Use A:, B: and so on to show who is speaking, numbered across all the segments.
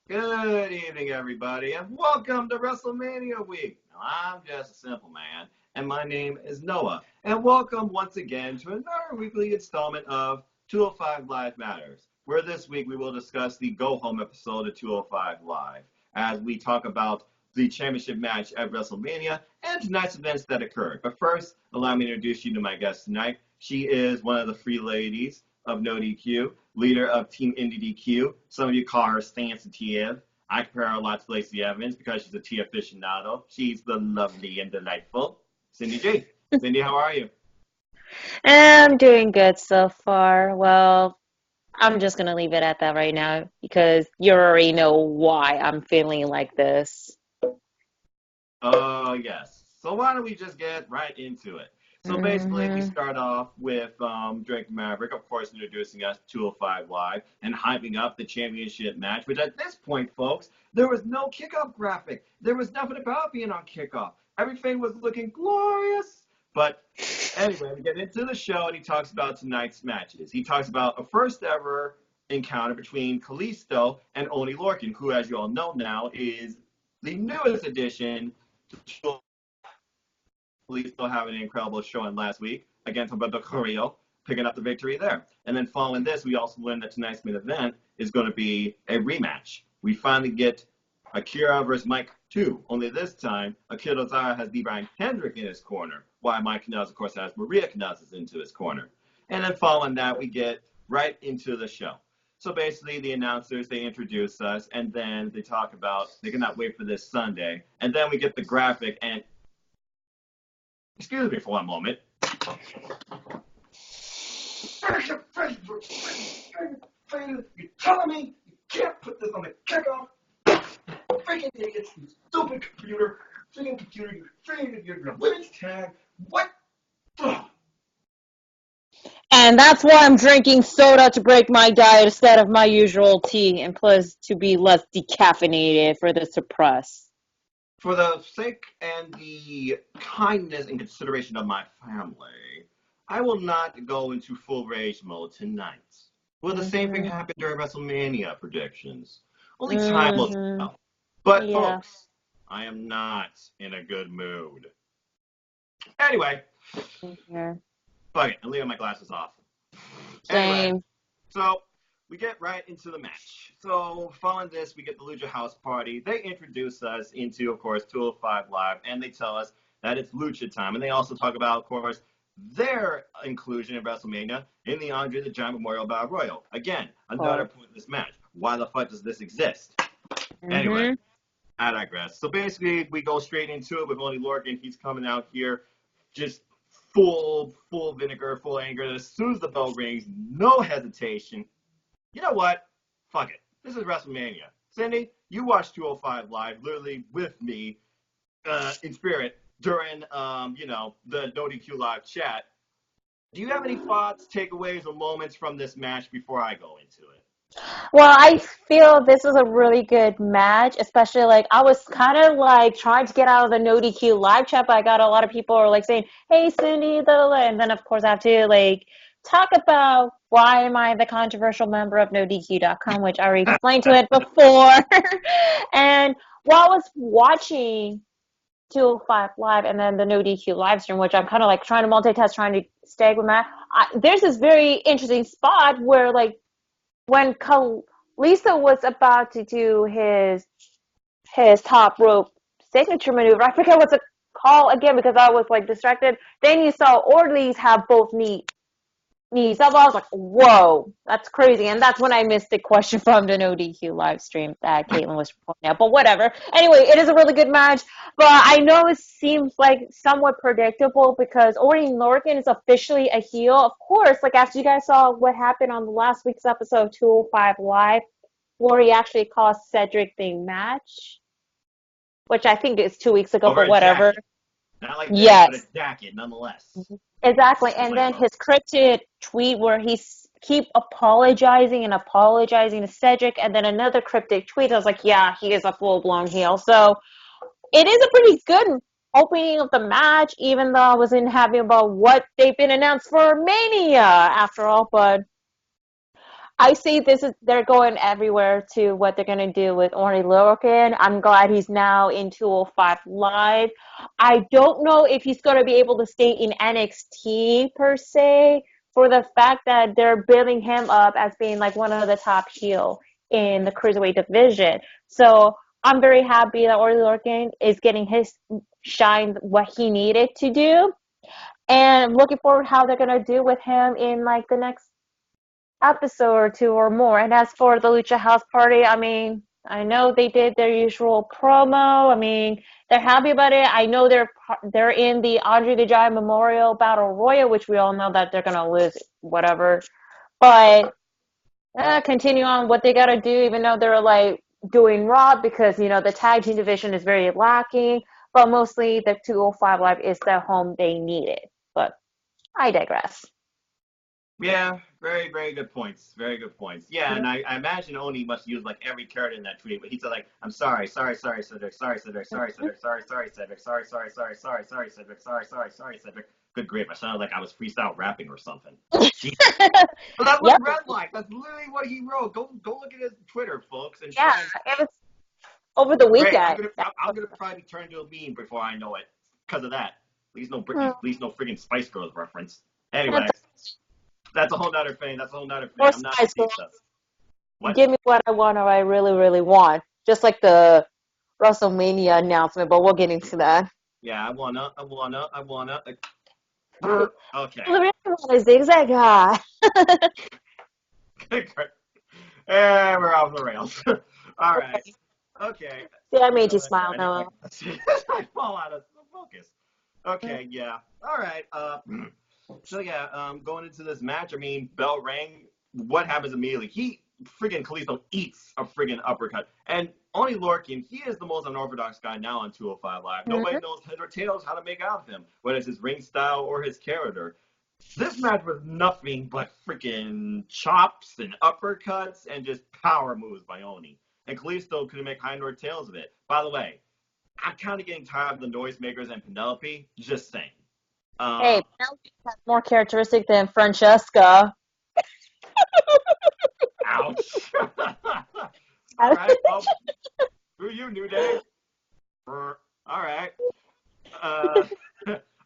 A: Good evening, everybody, and welcome to WrestleMania week. Now, I'm just a simple man, and my name is Noah. And welcome once again to another weekly installment of 205 Live Matters, where this week we will discuss the go home episode of 205 Live as we talk about the championship match at WrestleMania and tonight's events that occurred. But first, allow me to introduce you to my guest tonight. She is one of the free ladies of No DQ, leader of Team Indie DQ. Some of you call her Sensitive. I compare her a lot to Lacey Evans because she's a tea aficionado. She's the lovely and delightful Cindy G. Cindy, how are you?
B: I'm doing good so far. Well, I'm just gonna leave it at that right now because you already know why I'm feeling like this.
A: Oh, yes. So why don't we just get right into it? So basically, we
B: hmm
A: start off with Drake Maverick, of course, introducing us to 205 Live and hyping up the championship match, which at this point, folks, there was no kickoff graphic. There was nothing about being on kickoff. Everything was looking glorious. But anyway, we get into the show, and he talks about tonight's matches. He talks about a first ever encounter between Kalisto and Oni Lorcan, who, as you all know now, is the newest addition to still having an incredible showing last week against Roberto Carrillo, picking up the victory there. And then following this, we also learned that tonight's main event is going to be a rematch. We finally get Akira versus Mike 2, only this time, Akira Tozawa has D. Brian Kendrick in his corner, while Mike Canales, of course, has Maria Canales into his corner. And then following that, we get right into the show. So basically, the announcers, they introduce us, and then they talk about they cannot wait for this Sunday. And then we get the graphic, and excuse me for one moment. You're telling me you can't put this on the kickoff? Freaking idiots, you stupid computer, you freaking your women's tag. What? Ugh.
B: And that's why I'm drinking soda to break my diet instead of my usual tea, and plus to be less decaffeinated for the suppress.
A: For the sake and the kindness and consideration of my family, I will not go into full rage mode tonight. Will the same thing
B: hmm
A: happen during WrestleMania predictions? Only time will
B: hmm
A: tell. But
B: Yeah.
A: folks, I am not in a good mood. Anyway,
B: Yeah.
A: fuck it, I'm leaving my glasses off. Anyway,
B: Same.
A: so we get right into the match. So following this, we get the Lucha House Party. They introduce us into, of course, 205 Live, and they tell us that it's Lucha time. And they also talk about, of course, their inclusion in WrestleMania in the Andre the Giant Memorial Battle Royal. Again,
B: Of
A: another
B: course.
A: pointless match. Why the fuck does this exist? Anyway,
B: hmm
A: I digress. So basically, we go straight into it with Only Lorcan. He's coming out here just full vinegar, full anger. As soon as the bell rings, no hesitation. You know what? Fuck it. This is WrestleMania. Cindy, you watched 205 Live literally with me in spirit during, the No DQ Live chat. Do you have any thoughts, takeaways, or moments from this match before I go into it?
B: Well, I feel this is a really good match, especially like I was kind of like trying to get out of the no DQ live chat, but I got a lot of people are like saying, "Hey, Cindy," and then of course I have to like talk about why am I the controversial member of NoDQ.com, which I already explained to it before. And while I was watching 205 Live and then the No DQ live stream, which I'm kind of like trying to multitask, trying to stay with that. There's this very interesting spot where like when Lisa was about to do his top rope signature maneuver, I forget what's it called again because I was like distracted. Then you saw Ortiz have both knees up. I was like, whoa, that's crazy. And that's when I missed the question from the No DQ live stream that Caitlin was pointing out. But whatever. Anyway, it is a really good match. But I know it seems like somewhat predictable because Orton Lorcan is officially a heel. Of course, like after you guys saw what happened on the last week's episode of 205 Live, where he actually cost Cedric the match, which I think is 2 weeks ago,
A: Over
B: but
A: a
B: whatever.
A: jacket. Not like this, but a
B: Yes.
A: jacket nonetheless.
B: Exactly. And
A: Explain,
B: then his
A: folks.
B: cryptid tweet where he's keep apologizing and apologizing to Cedric, and then another cryptic tweet. I was like, yeah, he is a full blown heel. So it is a pretty good opening of the match, even though I wasn't happy about what they've been announced for Mania after all. But I see they're going everywhere to what they're gonna do with Orny Lorcan. I'm glad he's now in 205 Live. I don't know if he's gonna be able to stay in NXT per se, for the fact that they're building him up as being like one of the top heel in the cruiserweight division. So I'm very happy that Orny Lorcan is getting his shine what he needed to do. And I'm looking forward how they're gonna do with him in like the next episode or two or more. And as for the Lucha House Party, I mean, I know they did their usual promo. I mean, they're happy about it. I know they're in the Andre the Giant Memorial Battle Royal, which we all know that they're gonna lose, whatever. But continue on what they gotta do, even though they're like doing Raw, because the tag team division is very lacking. But mostly the 205 Live is the home they needed. But I digress.
A: Yeah, very, very good points. Very good points. Yeah, and I imagine Oni must use like every character in that tweet, but he said like, I'm sorry, Cedric, sorry, Cedric, sorry, Cedric, sorry, Cedric, sorry, Cedric, sorry, Cedric. Good grief, I sounded like I was freestyle rapping or something. Jesus. But that's what Red like. That's literally what he wrote. Go look at his Twitter, folks. And
B: yeah, it was over the weekend.
A: Great. I'm gonna probably turn into a meme before I know it because of that. At least no friggin' Spice Girls reference. Anyway. That's a whole nother thing. I'm not
B: What? Give me what I want or I really, really want. Just like the WrestleMania announcement, but we'll get into that.
A: Yeah, I wanna. Okay.
B: Zigzag guy.
A: And we're off the rails. All right. Okay.
B: See, I made you smile, Noah.
A: I fall out of focus. Okay, yeah. All right. So yeah, going into this match, I mean, bell rang. What happens immediately? He friggin' Kalisto eats a friggin' uppercut, and Oni Lorcan, he is the most unorthodox guy now on 205 Live. Nobody knows head or tails how to make out of him, whether it's his ring style or his character. This match was nothing but freaking chops and uppercuts and just power moves by Oni. And Kalisto couldn't make high nor tails of it. By the way, I'm kind of getting tired of the noisemakers and Penelope. Just saying.
B: Hey, Penelope has more characteristic than Francesca.
A: Ouch. All right. Well, who you, New Day? All right.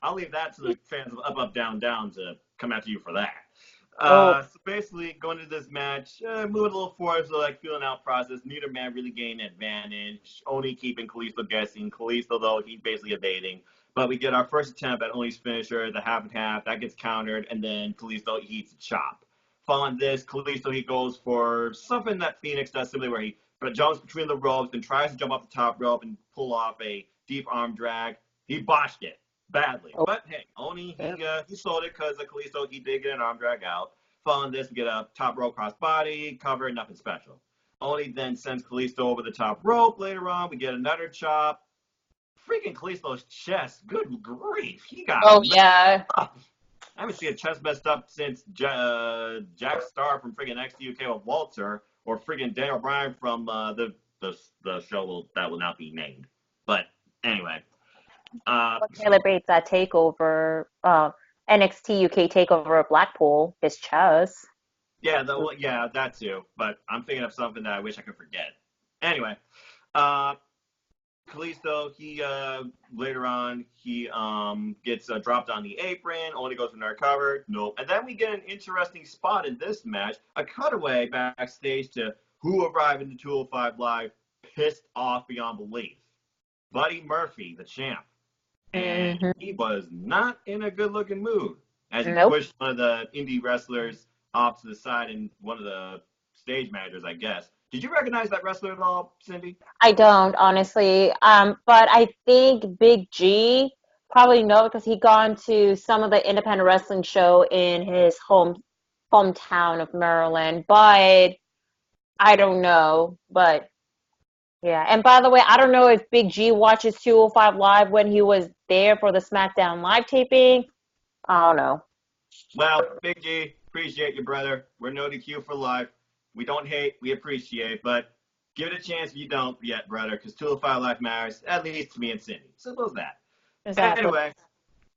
A: I'll leave that to the fans of Up, Up, Down, Down to come after you for that. So basically, going into this match, moving a little forward, so like feeling out process. Neither man really gained advantage. Only keeping Kalisto guessing. Kalisto, though, he's basically evading. But we get our first attempt at Oni's finisher, the half and half. That gets countered, and then Kalisto eats a chop. Following this, Kalisto, he goes for something that Phoenix does, simply where he jumps between the ropes and tries to jump off the top rope and pull off a deep arm drag. He botched it badly. But hey, Oni, he sold it because of Kalisto. He did get an arm drag out. Following this, we get a top rope cross body, cover, nothing special. Oni then sends Kalisto over the top rope. Later on, we get another chop. Freaking Kalisto's chest. Good grief. He got
B: yeah.
A: Up. I haven't seen a chest messed up since Jack Starr from friggin' NXT UK with Walter, or friggin' Daniel Bryan from the show that will not be named. But anyway.
B: Taylor Bates that takeover, NXT UK takeover of Blackpool, his chest.
A: Yeah, that too. But I'm thinking of something that I wish I could forget. Anyway, Kalisto, he later on he gets dropped on the apron, only goes for another cover. Nope. And then we get an interesting spot in this match, a cutaway backstage to who arrived in the 205 Live pissed off beyond belief. Buddy Murphy, the champ. And he was not in a good-looking mood as he pushed one of the indie wrestlers off to the side and one of the stage managers, I guess. Did you recognize that wrestler at all, Cindy?
B: I don't, honestly. But I think Big G probably know because he gone to some of the independent wrestling show in his hometown of Maryland. But I don't know. But yeah. And by the way, I don't know if Big G watches 205 Live when he was there for the SmackDown Live taping. I don't know.
A: Well, Big G, appreciate you, brother. We're no DQ for life. We don't hate, we appreciate, but give it a chance if you don't yet, brother, because 205 Live matters, at least to me and Cindy. Simple as that.
B: Exactly.
A: Anyway,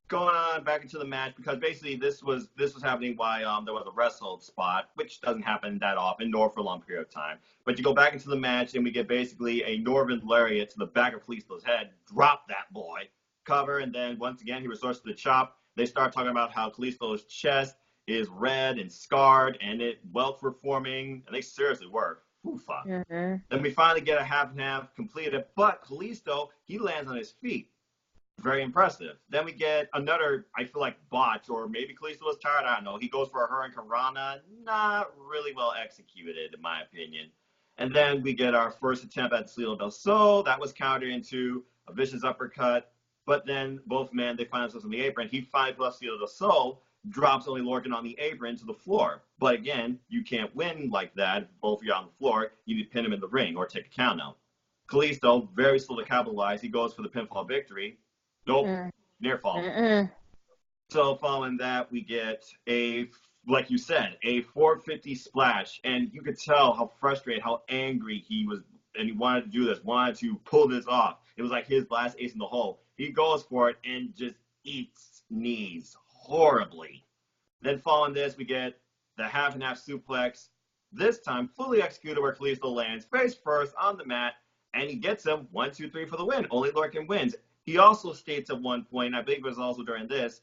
A: going on back into the match because basically this was happening while there was a wrestle spot, which doesn't happen that often, nor for a long period of time. But you go back into the match and we get basically a Northern lariat to the back of Kalisto's head, drop that boy, cover, and then once again he resorts to the chop. They start talking about how Kalisto's chest is red and scarred and it welts were forming, and they seriously were. Oofa.
B: Mm-hmm.
A: Then we finally get a half and half completed, but Kalisto, he lands on his feet. Very impressive. Then we get another, I feel like, botch, or maybe Kalisto was tired. I don't know. He goes for a Hurricane Rana. Not really well executed, in my opinion. And then we get our first attempt at Salida del Sol. That was countered into a vicious uppercut. But then both men, they find themselves on the apron. He finds Salida del Sol, drops only Lorcan on the apron to the floor. But again, you can't win like that. If both of you are on the floor, you need to pin him in the ring or take a count out. Kalisto, very slow to capitalize. He goes for the pinfall victory. Nope, near fall. So following that, we get like you said, a 450 splash, and you could tell how frustrated, how angry he was, and he wanted to do this, wanted to pull this off. It was like his last ace in the hole. He goes for it and just eats knees horribly. Then following this, we get the half and half suplex, this time fully executed where Kalisto lands face first on the mat, and he gets him 1, 2, 3 for the win. Only Lorcan wins. He also states at one point, I believe it was also during this,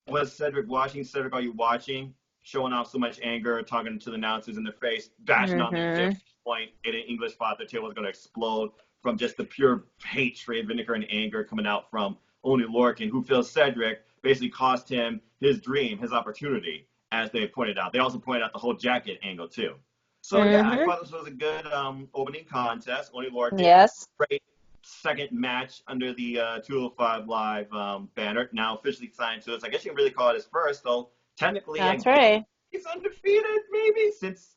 A: was Cedric watching? Cedric, are you watching? Showing off so much anger, talking to the announcers in the face, bashing on the point in an English spot. The table was going to explode from just the pure hatred, vinegar, and anger coming out from only Lorcan, who feels Cedric basically cost him his dream, his opportunity, as they pointed out. They also pointed out the whole jacket angle, too. So, yeah, I thought this was a good opening contest. Only Lorcan.
B: Yes.
A: Great second match under the 205 Live banner, now officially signed to us. I guess you can really call it his first, though technically
B: That's right.
A: He's undefeated, maybe, since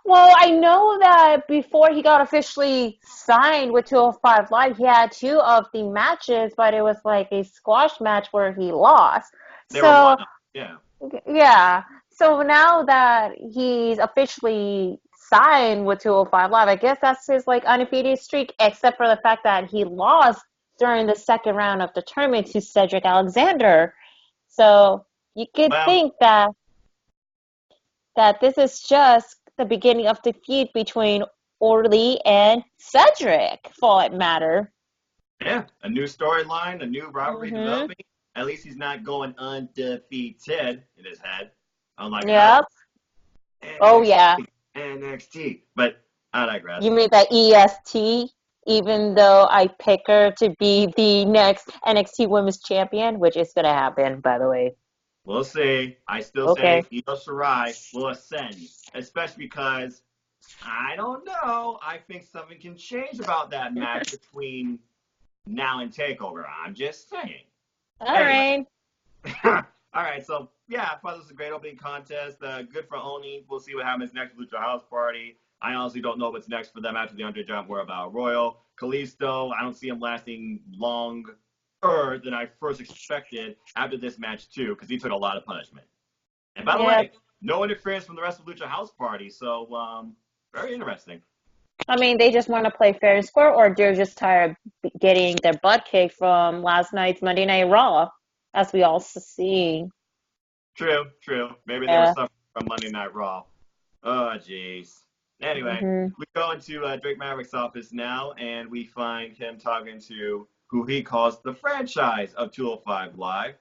B: well, I know that before he got officially signed with 205 Live, he had 2 of the matches, but it was like a squash match where he lost.
A: They were one up. Yeah.
B: Yeah. So now that he's officially signed with 205 Live, I guess that's his like undefeated streak, except for the fact that he lost during the second round of the tournament to Cedric Alexander. So you could think that this is just the beginning of the feud between Orly and Cedric, for all it matter.
A: Yeah, a new storyline, a new rivalry developing. At least he's not going undefeated in his head. Unlike NXT. But I digress.
B: You made that EST, even though I pick her to be the next NXT Women's Champion, which is going to happen, by the way.
A: We'll see. I still say Io Shirai will ascend, especially because, I don't know, I think something can change about that match between now and TakeOver. I'm just saying.
B: All right.
A: All right, so yeah, I thought this was a great opening contest. Good for Oni. We'll see what happens next with Lucha House Party. I honestly don't know what's next for them after the Andre Giant War Battle Royal. Kalisto, I don't see him lasting longer than I first expected after this match, too, because he took a lot of punishment. And by the way, no interference from the rest of Lucha House Party, so very interesting.
B: I mean, they just want to play fair and square, or they're just tired of getting their butt kicked from last night's Monday Night Raw, as we also see.
A: True. Maybe they were suffering from Monday Night Raw. Oh, jeez. Anyway, we go into Drake Maverick's office now, and we find him talking to who he calls the franchise of 205 Live,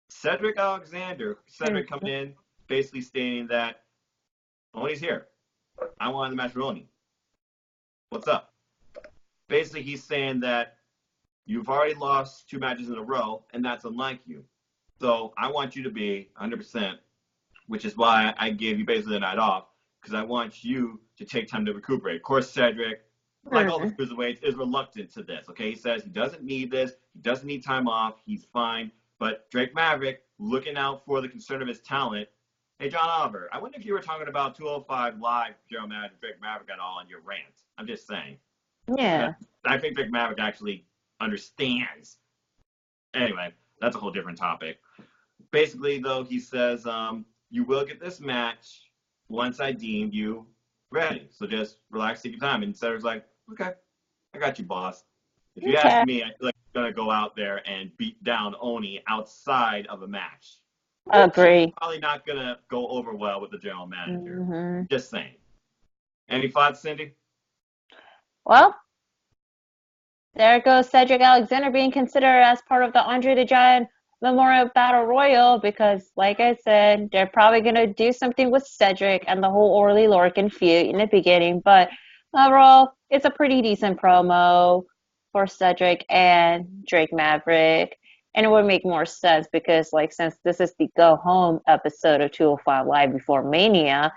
A: Cedric Alexander. Cedric coming in, basically stating that Oni's here. I wanted the match for Oni. What's up? Basically, he's saying that you've already lost 2 matches in a row, and that's unlike you. So I want you to be 100%, which is why I gave you basically the night off, because I want you to take time to recuperate. Of course, Cedric, like all the cruiserweights, is reluctant to this. Okay, he says he doesn't need this. He doesn't need time off. He's fine. But Drake Maverick, looking out for the concern of his talent. Hey, John Oliver, I wonder if you were talking about 205 Live, Joe Madden, Drake Maverick at all on your rant. I'm just saying.
B: Yeah.
A: I think Drake Maverick actually understands. Anyway, that's a whole different topic. Basically, though, he says, you will get this match once I deem you ready. So just relax, take your time. And Cedric's like, okay, I got you, boss. If you ask
B: Okay.
A: me, I feel like he's gonna go out there and beat down Oni outside of a match, which is
B: Agree.
A: probably not gonna go over well with the general manager.
B: Hmm.
A: Just saying. Any thoughts, Cindy?
B: Well, there goes Cedric Alexander being considered as part of the Andre the Giant Memorial Battle Royal because, like I said, they're probably going to do something with Cedric and the whole Orly Lorcan feud in the beginning. But overall, it's a pretty decent promo for Cedric and Drake Maverick. And it would make more sense because, like, since this is the go home episode of 205 Live before Mania,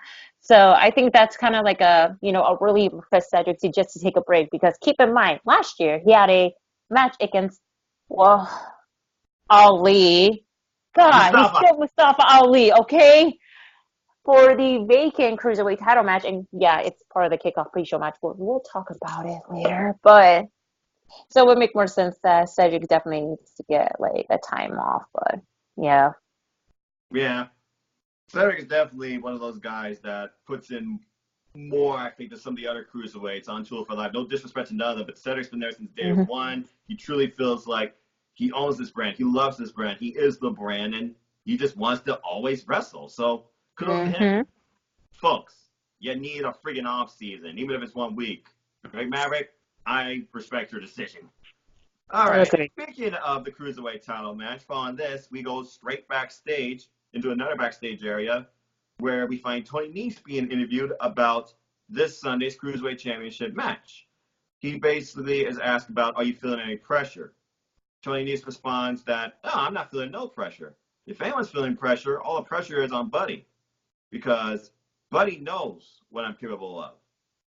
B: so I think that's kind of like a relief for Cedric to just to take a break because keep in mind, last year he had a match against, well, Ali. God, he's
A: Mustafa.
B: still Mustafa Ali, okay? For the vacant cruiserweight title match, and yeah, it's part of the kickoff pre-show match. We'll talk about it later, but so it would make more sense that Cedric definitely needs to get like a time off, but yeah.
A: Yeah. Cedric is definitely one of those guys that puts in more, I think, than some of the other cruiserweights on Tool for Life. No disrespect to none of them, but Cedric's been there since day
B: Mm-hmm.
A: one. He truly feels like he owns this brand. He loves this brand. He is the brand, and he just wants to always wrestle. So kudos to him.
B: Mm-hmm.
A: Folks, you need a friggin' off season, even if it's 1 week. Right, Maverick? I respect your decision. All right.
B: Okay.
A: Speaking of the cruiserweight title match, following this, we go straight backstage into another backstage area where we find Tony Nese being interviewed about this Sunday's cruiserweight championship match. He basically is asked about, are you feeling any pressure? Tony Nese responds that, no, I'm not feeling no pressure. If anyone's feeling pressure, all the pressure is on Buddy because Buddy knows what I'm capable of.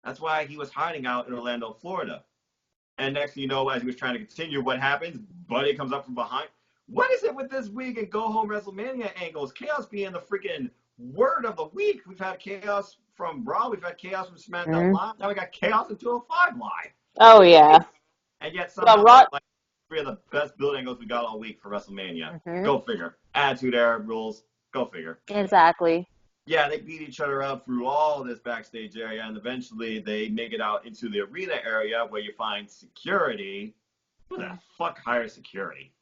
A: That's why he was hiding out in Orlando, Florida. And next thing you know, as he was trying to continue, what happens? Buddy comes up from behind. What is it with this week and go home WrestleMania angles? Chaos being the freaking word of the week. We've had chaos from Raw. We've had chaos from SmackDown
B: Mm-hmm.
A: Live. Now we got chaos in 205 Live.
B: Oh yeah.
A: And yet
B: Well,
A: somehow
B: Raw.
A: that's like three of the best build angles we got all week for WrestleMania.
B: Mm-hmm.
A: Go figure. Attitude era rules. Go figure.
B: Exactly.
A: Yeah, they beat each other up through all this backstage area, and eventually they make it out into the arena area where you find security. Who the fuck hires security?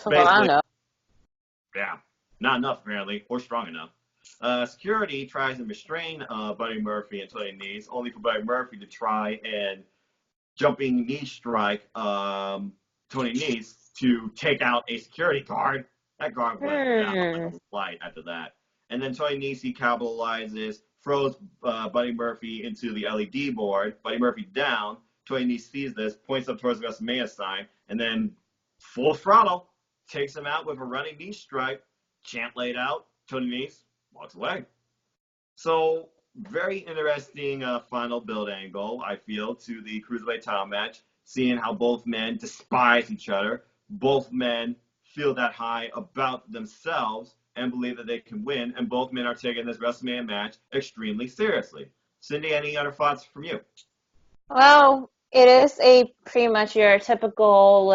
B: Well, I don't know.
A: Yeah, not enough apparently, or strong enough. Security tries to restrain Buddy Murphy and Tony Nese, only for Buddy Murphy to try and jumping knee strike Tony Nese to take out a security guard. That guard went down like a light after that. And then Tony Nese capitalizes, throws Buddy Murphy into the LED board. Buddy Murphy down. Tony Nese sees this, points up towards the WrestleMania sign, and then full throttle takes him out with a running knee strike. Champ laid out. Tony Nese walks away. So very interesting final build angle, I feel, to the Cruiserweight title match, seeing how both men despise each other. Both men feel that high about themselves and believe that they can win, and both men are taking this WrestleMania match extremely seriously. Cindy, any other thoughts from you?
B: Well, it is a pretty much your typical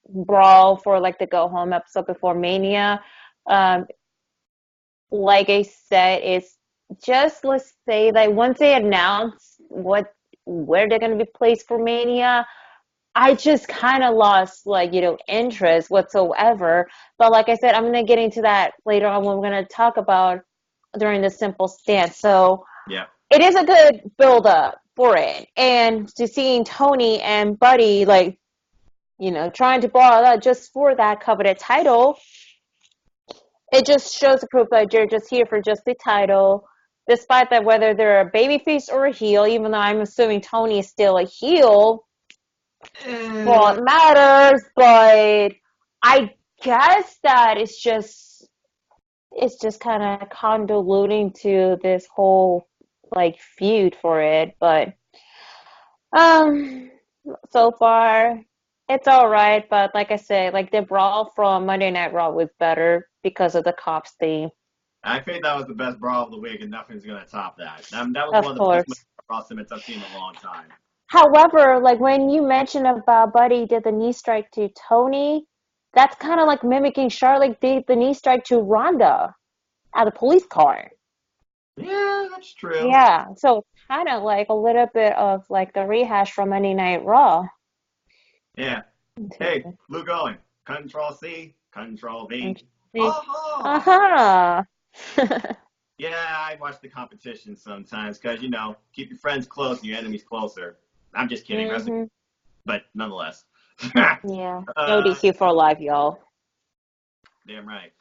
B: brawl for like the go home episode before Mania. Like I said, it's just, let's say that once they announce where they're going to be placed for Mania, I just kind of lost interest whatsoever. But like I said, I'm going to get into that later on when we're going to talk about during the simple stance. So
A: Yeah.
B: it is a good build up for it. And to seeing Tony and Buddy trying to brawl out just for that coveted title, it just shows the proof that you're just here for just the title, despite that whether they're a babyface or a heel, even though I'm assuming Tony is still a heel. Well, it matters, but I guess that it's just kind of convoluting to this whole feud for it. But so far it's all right. But like I said, the brawl from Monday Night Raw was better because of the cops theme.
A: I think that was the best brawl of the week, and nothing's going to top that. That was
B: Of
A: one of the
B: course.
A: best brawl segments I've seen in a long time.
B: However, when you mentioned about Buddy did the knee strike to Tony, that's kind of like mimicking Charlotte did the knee strike to Ronda at the police car.
A: Yeah, that's true.
B: Yeah. So kind of like a little bit of like the rehash from Monday Night Raw.
A: Yeah. Hey, Luke Owen. Control C, Control V. Oh!
B: Uh-huh.
A: Yeah, I watch the competition sometimes because, keep your friends close and your enemies closer. I'm just kidding, wrestling,
B: hmm
A: but nonetheless.
B: Yeah. No
A: uh,
B: DQ for life, y'all.
A: damn right.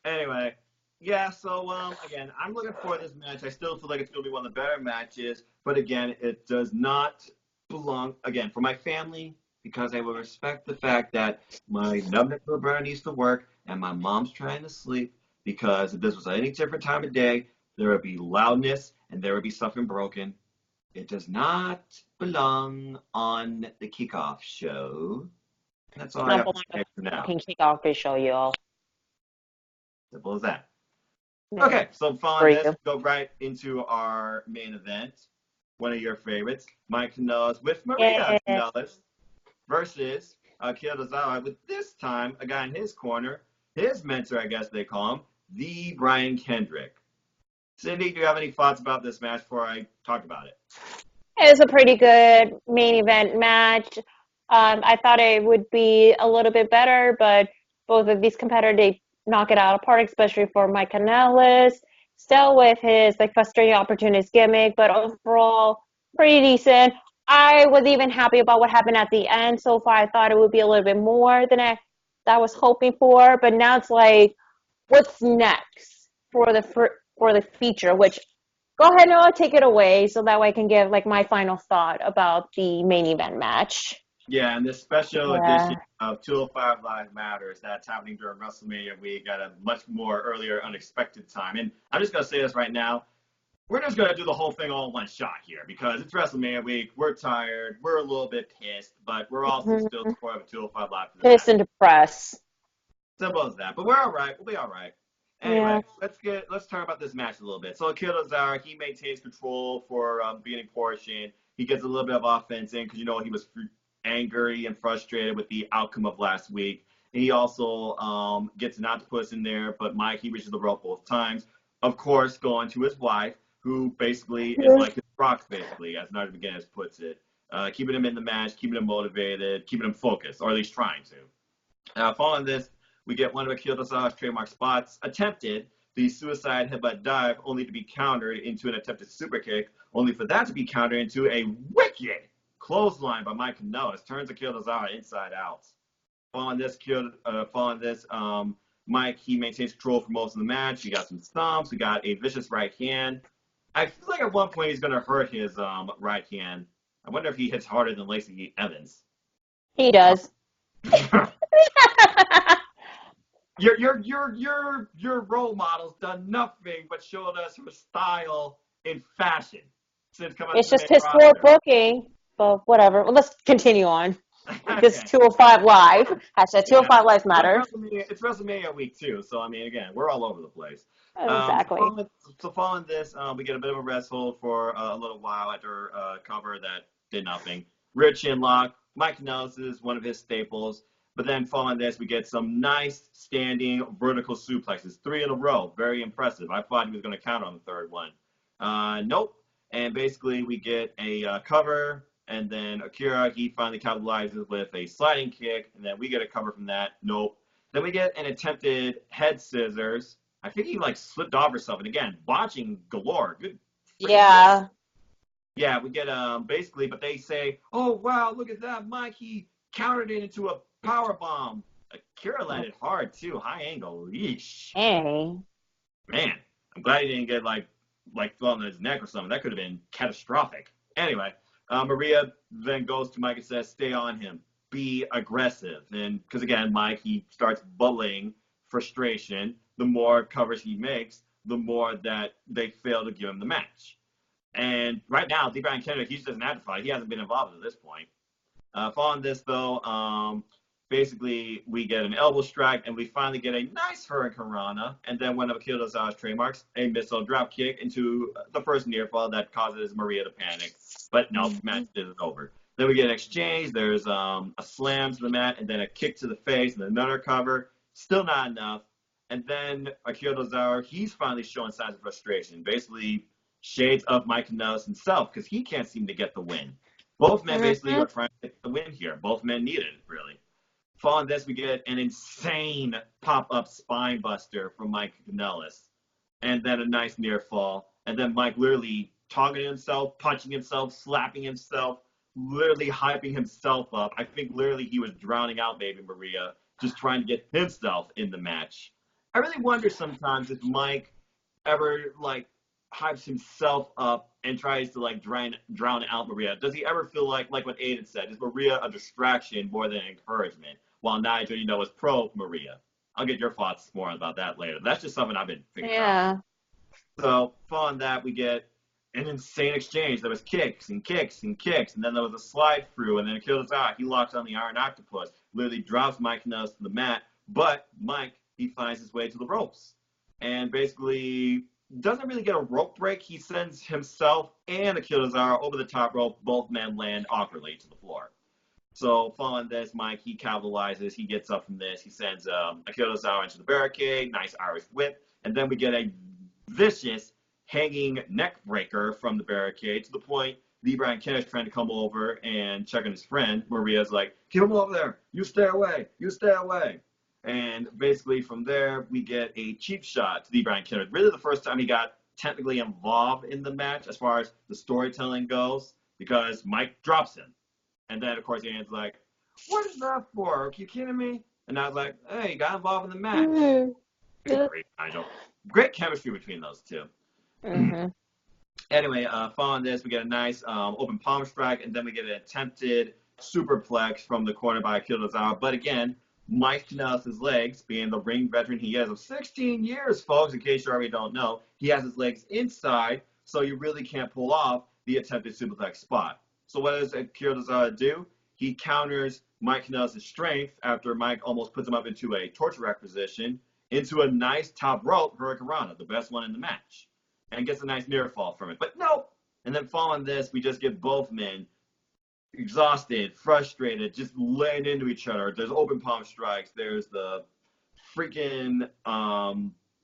A: Anyway, yeah, so again, I'm looking for this match. I still feel like it's going to be one of the better matches, but again, it does not belong, again, for my family, because I will respect the fact that my numbness little brother needs to work and my mom's trying to sleep, because if this was any different time of day, there would be loudness and there would be something broken. It does not belong on the kickoff show. That's all
B: It's
A: I
B: not
A: have to
B: belong to
A: say for
B: the
A: now.
B: fucking kickoff show, y'all.
A: Simple as that.
B: Yeah.
A: Okay, so following
B: For
A: this,
B: you.
A: we go right into our main event. One of your favorites, Mike Kanellis with Maria
B: Yeah.
A: Kanellis versus Akira Tozawa with this time a guy in his corner, his mentor, I guess they call him, the Brian Kendrick. Cindy, do you have any thoughts about this match before I talk about it?
B: It was a pretty good main event match. I thought it would be a little bit better, but both of these competitors, they knock it out of the park, especially for Mike Kanellis. Still with his like frustrating opportunist gimmick, but overall pretty decent. I was even happy about what happened at the end so far. I thought it would be a little bit more than I was hoping for, but now it's like, what's next for the feature? Which go ahead, Noah, take it away so that way I can give like my final thought about the main event match.
A: Yeah, and this special
B: Yeah.
A: edition of 205 Live Matters that's happening during WrestleMania week at a much more earlier, unexpected time. And I'm just going to say this right now. We're just going to do the whole thing all in one shot here because it's WrestleMania week. We're tired. We're a little bit pissed, but we're also still
B: Mm-hmm.
A: supportive of 205 Live for this
B: Pissed
A: match.
B: and depressed.
A: Simple as that. But we're all right. We'll be all right.
B: Yeah.
A: Anyway, let's talk about this match a little bit. So Akira Tozawa, he maintains control for beginning portion. He gets a little bit of offense in because he was angry and frustrated with the outcome of last week. And he also gets an octopus in there, but Mike, he reaches the rope both times. Of course, going to his wife, who basically is like his rock, basically, as Nard McGinnis puts it. Keeping him in the match, keeping him motivated, keeping him focused, or at least trying to. Following this, we get one of Akira Tozawa's trademark spots attempted, the suicide headbutt dive, only to be countered into an attempted super kick, only for that to be countered into a wicked clothesline by Mike Kanellis. Turns Akira Tozawa inside out. Following this, Mike, he maintains control for most of the match. He got some stomps. We got a vicious right hand. I feel like at one point he's going to hurt his right hand. I wonder if he hits harder than Lacey Evans.
B: He does.
A: Your role model's done nothing but showed us her style in fashion since coming
B: It's
A: to the
B: just
A: main
B: his poor
A: roster.
B: booking, but whatever. Well, let's continue on. This
A: Okay.
B: 205 Live. Hashtag
A: Yeah.
B: 205 Lives
A: Well,
B: Matter.
A: it's WrestleMania week too, so I mean, again, we're all over the place.
B: Exactly.
A: Following this, we get a bit of a rest hold for a little while after cover that did nothing. Rear chin lock. Mike Kanellis is one of his staples. But then following this, we get some nice standing vertical suplexes, 3 in a row. Very impressive. I thought he was going to count on the third one. Nope. And basically, we get a cover, and then Akira, he finally capitalizes with a sliding kick, and then we get a cover from that. Nope. Then we get an attempted head scissors. I think he like slipped off or something. Again, botching galore. Good freaking grief.
B: Yeah.
A: Yeah, we get basically, but they say, "Oh wow, look at that, Mike! He countered it into a power bomb." Akira landed hard too, high angle. Yeesh.
B: Hey.
A: Man, I'm glad he didn't get like thrown in his neck or something. That could have been catastrophic. Anyway, Maria then goes to Mike and says, "Stay on him, be aggressive." And because again, Mike, he starts bubbling frustration. The more covers he makes, the more that they fail to give him the match. And right now, D. Brian Kendrick, he just doesn't have to fight. He hasn't been involved at this point. Following this, though, basically we get an elbow strike, and we finally get a nice Hurricane Rana, and then one of Akira Tozawa's trademarks, a missile drop kick into the first near fall that causes Maria to panic. But no, the match isn't over. Then we get an exchange. There's a slam to the mat, and then a kick to the face, and another cover. Still not enough. And then Akira Tozawa, he's finally showing signs of frustration. Basically, shades of Mike Kanellis himself because he can't seem to get the win. Both men basically are trying to get the win here. Both men need it, really. Following this, we get an insane pop-up spine buster from Mike Kanellis, and then a nice near fall, and then Mike literally targeting himself, punching himself, slapping himself, literally hyping himself up. I think literally he was drowning out Baby Maria, just trying to get himself in the match. I really wonder sometimes if Mike ever like hypes himself up and tries to like drown out Maria. Does he ever feel like what Aiden said, is Maria a distraction more than encouragement? While Nigel, is pro Maria. I'll get your thoughts more about that later. That's just something I've been thinking about. So following that, we get an insane exchange. There was kicks and kicks and kicks, and then there was a slide through, and then Akira Tozawa, he locks on the Iron Octopus, literally drops Mike Kanellis to the mat, but Mike, he finds his way to the ropes, and basically doesn't really get a rope break. He sends himself and Akira Tozawa over the top rope. Both men land awkwardly to the floor. So following this, Mike, he capitalizes. He gets up from this. He sends Akira Tozawa into the barricade. Nice Irish whip. And then we get a vicious hanging neck breaker from the barricade to the point Lee Brian Ken is trying to come over and check on his friend. Maria's like, get him over there. You stay away. You stay away. And basically from there, we get a cheap shot to Lee Brian Ken. Really the first time he got technically involved in the match as far as the storytelling goes, because Mike drops him. And then, of course, Ian's like, what is that for? Are you kidding me? And I was like, hey, you got involved in the match. Great, Nigel. Great chemistry between those two. Anyway, following this, we get a nice open palm strike, and then we get an attempted superplex from the corner by Akira Tozawa. But again, Mike Kanellis' legs, being the ring veteran he is of 16 years, folks, in case you already don't know, he has his legs inside, so you really can't pull off the attempted superplex spot. So what does Akira Tozawa do? He counters Mike Kanellis' strength after Mike almost puts him up into a torture rack position, into a nice top rope hurricanrana, the best one in the match, and gets a nice near fall from it. But nope. And then following this, we just get both men exhausted, frustrated, just laying into each other. There's open palm strikes. There's the freaking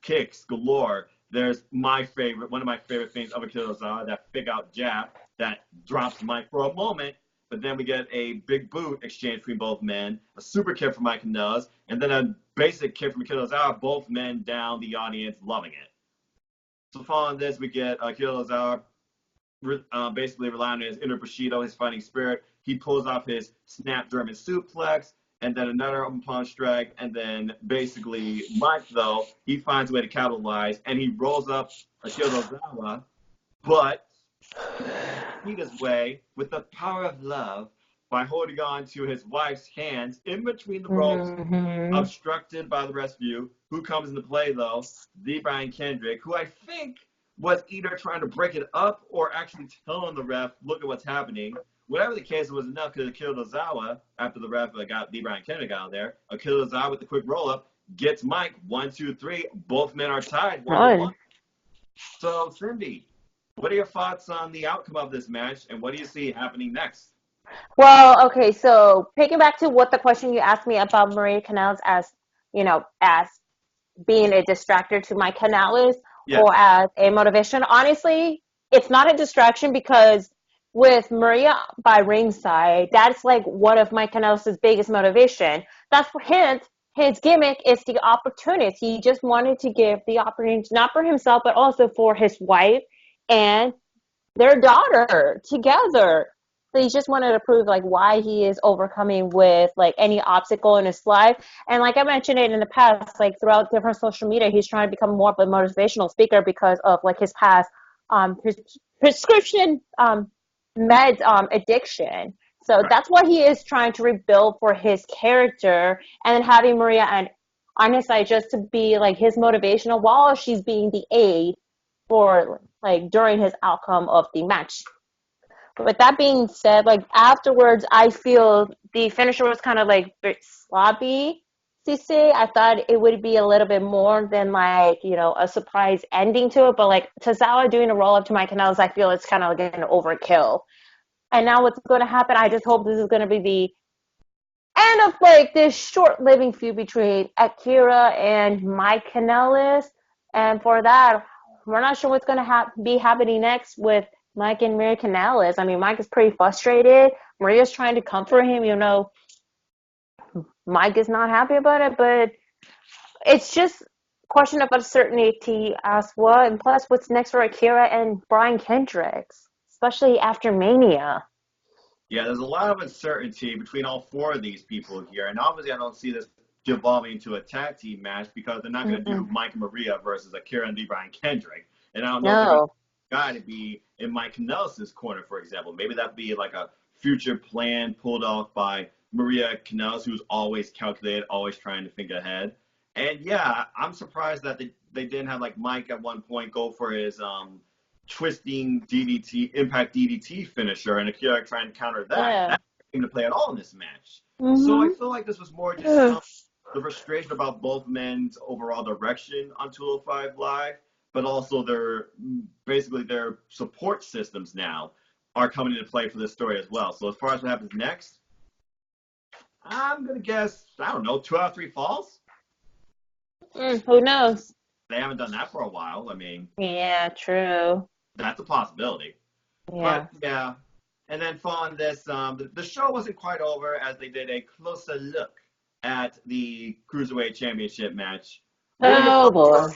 A: kicks galore. There's one of my favorite things of Akira Tozawa, that fake out jab that drops Mike for a moment, but then we get a big boot exchange between both men, a super kick from Mike Kanellis, and then a basic kick from Akira Tozawa, both men down, the audience loving it. So following this, we get Akira Tozawa basically relying on his inner Bushido, his fighting spirit. He pulls off his snap German suplex, and then another open palm strike, and then basically Mike, though, he finds a way to capitalize, and he rolls up Akira Tozawa, but he his way with the power of love by holding on to his wife's hands in between the ropes, obstructed by the rest of you. Who comes into play, though? The Brian Kendrick, who I think was either trying to break it up or actually telling the ref, look at what's happening. Whatever the case, it was enough because Akira Tozawa, after the ref got the Brian Kendrick out of there, Akira Tozawa with the quick roll-up gets Mike. 1, 2, 3. Both men are tied. 1-1. So, Cindy, what are your thoughts on the outcome of this match, and what do you see happening next?
B: Well, okay, so picking back to what the question you asked me about Maria Kanellis as being a distractor to Mike Kanellis, or as a motivation. Honestly, it's not a distraction because with Maria by ringside, that's like one of Mike Kanellis' biggest motivation. That's for his gimmick is the opportunity. He just wanted to give the opportunity, not for himself, but also for his wife and their daughter together. So he just wanted to prove like why he is overcoming with like any obstacle in his life. And like I mentioned it in the past, like throughout different social media, he's trying to become more of a motivational speaker because of like his past prescription med addiction. So that's what he is trying to rebuild for his character, and then having Maria and on his side just to be like his motivational while she's being the aid for like during his outcome of the match. But with that being said, like afterwards, I feel the finisher was kind of like sloppy to say. I thought it would be a little bit more than like, a surprise ending to it. But like Tozawa doing a roll up to Mike Kanellis, I feel it's kind of like an overkill. And now what's going to happen? I just hope this is going to be the end of like this short living feud between Akira and Mike Kanellis. And for that, we're not sure what's going to be happening next with Mike and Maria Kanellis. I mean, Mike is pretty frustrated. Maria's trying to comfort him. Mike is not happy about it, but it's just question of uncertainty as well. And plus, what's next for Akira and Brian Kendricks, especially after Mania?
A: Yeah, there's a lot of uncertainty between all four of these people here, and obviously I don't see this devolving into a tag team match because they're not going to do Mike and Maria versus Akira and Brian Kendrick. And I don't know if they're going to guy to be in Mike Kanellis' corner, for example. Maybe that'd be like a future plan pulled off by Maria Kanellis, who's always calculated, always trying to think ahead. And yeah, I'm surprised that they didn't have like Mike at one point go for his twisting DDT, impact DDT finisher, and Akira trying to counter that.
B: Yeah.
A: That didn't play at all in this match. So I feel like this was more just the frustration about both men's overall direction on 205 Live, but also their support systems now are coming into play for this story as well. So as far as what happens next, I'm going to guess, I don't know, 2 out of 3 falls?
B: Who knows?
A: They haven't done that for a while. I mean,
B: yeah, true.
A: That's a possibility.
B: Yeah.
A: But yeah. And then following this, the show wasn't quite over as they did a closer look at the Cruiserweight Championship match.
B: Oh, boy.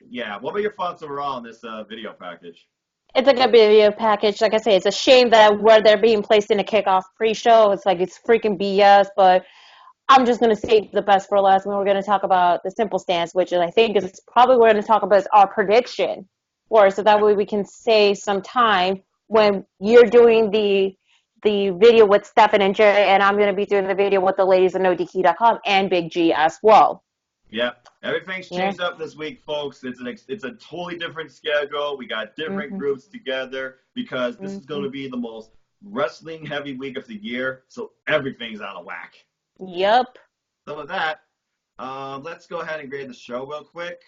A: Yeah. What were your thoughts overall on this video package?
B: It's a good video package. Like I say, it's a shame that where they're being placed in a kickoff pre-show, it's like it's freaking BS, but I'm just going to save the best for last, and we're going to talk about the simple stance, which I think is probably what we're going to talk about is our prediction. So that way we can save some time when you're doing the video with Stefan and Jerry, and I'm going to be doing the video with the ladies at NoDQ.com and Big G as well.
A: Yeah, everything's changed up this week, folks. It's a totally different schedule. We got different groups together because this is going to be the most wrestling-heavy week of the year, so everything's out of whack.
B: Yep.
A: So with that, let's go ahead and grade the show real quick.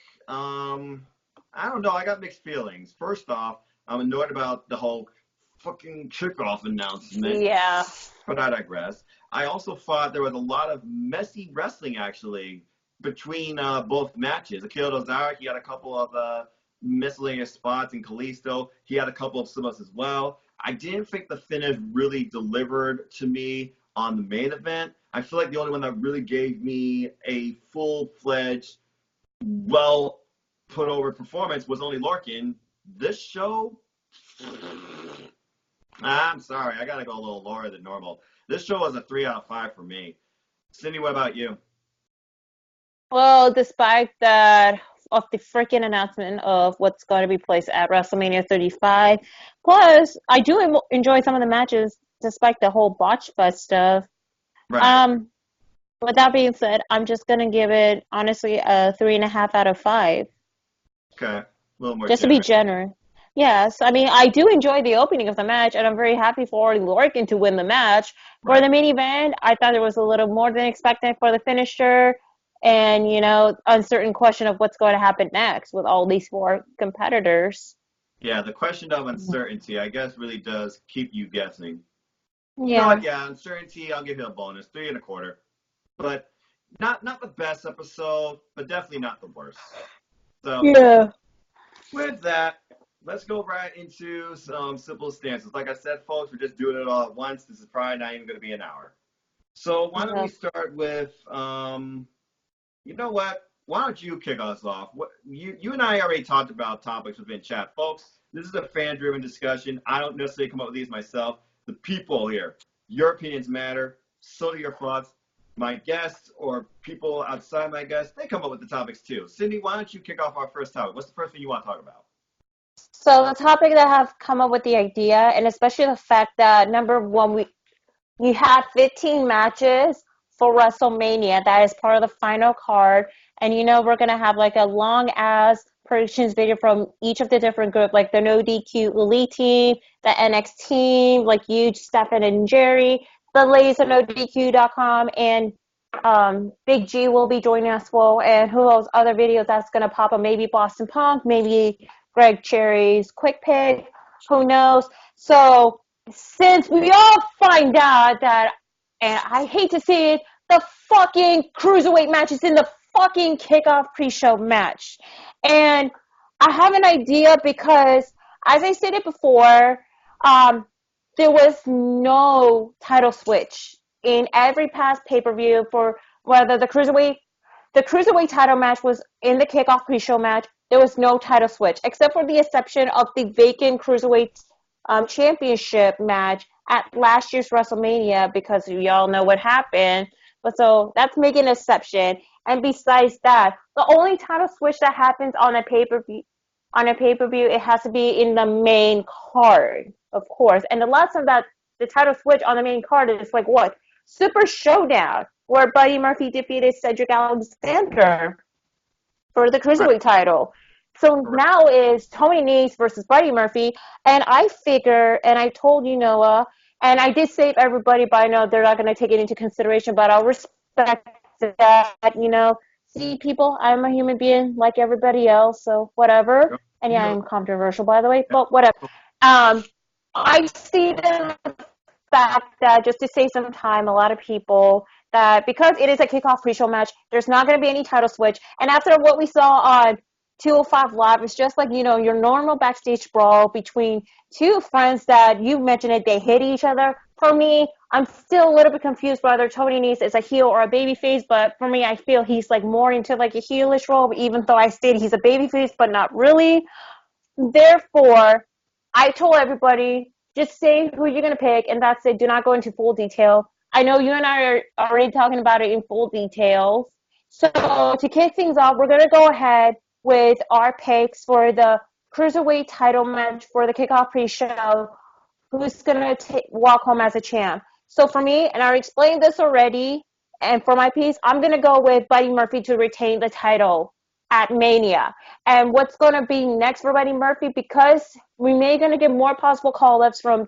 A: I don't know. I got mixed feelings. First off, I'm annoyed about the whole fucking kickoff announcement.
B: Yeah.
A: But I digress. I also thought there was a lot of messy wrestling, actually, between both matches. Akira Tozawa, he had a couple of miscellaneous spots, and Kalisto, he had a couple of subs as well. I didn't think the finish really delivered to me on the main event. I feel like the only one that really gave me a full-fledged, well-put-over performance was only Lorcan. This show, I'm sorry, I got to go a little lower than normal. This show was a 3 out of 5 for me. Cindy, what about you?
B: Well, despite that, of the freaking announcement of what's going to be placed at WrestleMania 35, plus, I do enjoy some of the matches, despite the whole botch fest stuff.
A: Right.
B: With that being said, I'm just going to give it, honestly, a 3.5 out of 5.
A: Okay. A little more
B: just generous. To be generous. Yes. I mean, I do enjoy the opening of the match, and I'm very happy for Lorcan to win the match. Right. For the main event, I thought there was a little more than expected for the finisher, and, uncertain question of what's going to happen next with all these 4 competitors.
A: Yeah, the question of uncertainty, I guess, really does keep you guessing.
B: Yeah.
A: Yeah, uncertainty, I'll give you a bonus, 3.25. But not the best episode, but definitely not the worst. So
B: yeah.
A: With that, let's go right into some simple stances. Like I said, folks, we're just doing it all at once. This is probably not even going to be an hour. So why don't we start with, you know what? Why don't you kick us off? You and I already talked about topics within chat. Folks, this is a fan-driven discussion. I don't necessarily come up with these myself. The people here, your opinions matter. So do your thoughts. My guests or people outside my guests, they come up with the topics too. Cindy, why don't you kick off our first topic? What's the first thing you want to talk about?
B: So the topic that I have come up with the idea, and especially the fact that, number one, we had 15 matches for WrestleMania. That is part of the final card. And, we're going to have like a long-ass predictions video from each of the different groups, like the No DQ Elite team, the NX team, like you, Stefan, and Jerry, the ladies at NoDQ.com, and Big G will be joining us well, and who knows, other videos that's going to pop up, maybe Boston Punk, maybe Greg Cherry's Quick Pick, who knows. So since we all find out that, and I hate to say it, the fucking Cruiserweight match is in the fucking kickoff pre-show match. And I have an idea because, as I stated before, there was no title switch in every past pay-per-view for whether the cruiserweight title match was in the kickoff pre-show match. There was no title switch, except for the exception of the vacant cruiserweight championship match at last year's WrestleMania, because we all know what happened. But so that's making an exception. And besides that, the only title switch that happens on a pay-per-view, it has to be in the main card, of course. And the last time that the title switch on the main card is like what? Super Showdown, where Buddy Murphy defeated Cedric Alexander for the cruiserweight title. So now is Tony Nese versus Buddy Murphy, and I figure, and I told you, Noah, and I did save everybody, but I know they're not going to take it into consideration, but I'll respect that, See, people, I'm a human being like everybody else, so whatever. And yeah, I'm controversial, by the way, but whatever. I see the fact that, just to save some time, a lot of people, that because it is a kickoff pre-show match, there's not going to be any title switch. And after what we saw on 205 Live, it's just like, your normal backstage brawl between two friends that, you mentioned it, they hit each other. For me, I'm still a little bit confused whether Tony Nese is a heel or a babyface, but for me, I feel he's like more into like a heelish role, even though I stated he's a babyface, but not really. Therefore, I told everybody, just say who you're going to pick, and that's it. Do not go into full detail. I know you and I are already talking about it in full details. So to kick things off, we're going to go ahead with our picks for the Cruiserweight title match for the kickoff pre-show. Who's going to walk home as a champ? So for me, and I explained this already, and for my piece, I'm going to go with Buddy Murphy to retain the title at Mania. And what's going to be next for Buddy Murphy, because we may going to get more possible call-ups from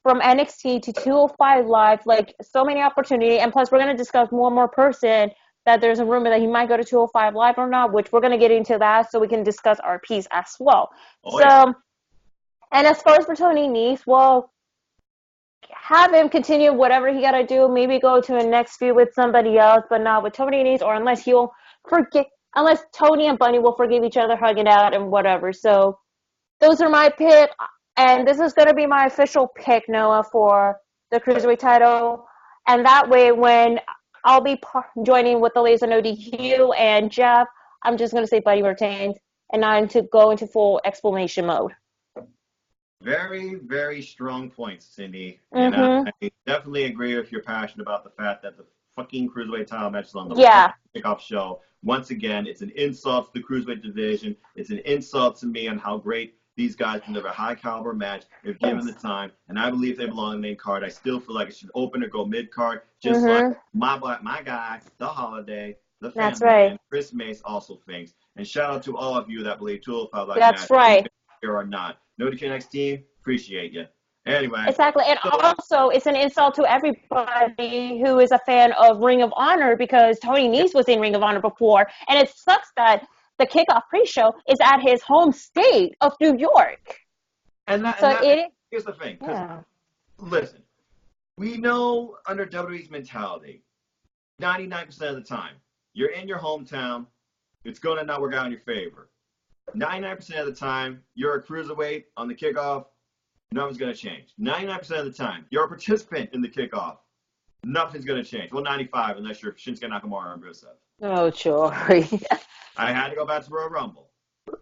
B: NXT to 205 Live, like so many opportunity, and plus we're going to discuss more and more person that there's a rumor that he might go to 205 Live or not, which we're going to get into that so we can discuss our piece as well. And as far as for Tony Nese, well, have him continue whatever he got to do. Maybe go to a next feud with somebody else, but not with Tony Nese, or unless Tony and Bunny will forgive each other, hug it out, and whatever. So those are my pick, and this is going to be my official pick, Noah, for the Cruiserweight title. And that way, when I'll be joining with the ladies on ODQ and Jeff, I'm just going to say Buddy retains, and not to go into full explanation mode.
A: Very, very strong points, Cindy. And I definitely agree if you're passionate about the fact that the fucking Cruiserweight title match is on the kickoff show. Once again, it's an insult to the Cruiserweight division. It's an insult to me on how great these guys can deliver a high-caliber match if given the time. And I believe they belong in the main card. I still feel like it should open or go mid-card, just like my guy, The Holiday, the family, and Chris Mace also thinks. And shout out to all of you that believe 205 Live match, here or not. No to next team, appreciate you. Anyway.
B: Exactly. And also, it's an insult to everybody who is a fan of Ring of Honor, because Tony Nese was in Ring of Honor before. And it sucks that the kickoff pre-show is at his home state of New York.
A: Here's the thing. Listen, we know under WWE's mentality, 99% of the time, you're in your hometown, it's going to not work out in your favor. 99% of the time, you're a cruiserweight on the kickoff, nothing's going to change. 99% of the time, you're a participant in the kickoff, nothing's going to change. Well, 95, unless you're Shinsuke Nakamura or Rusev.
B: Oh, sure.
A: I had to go back to Royal Rumble.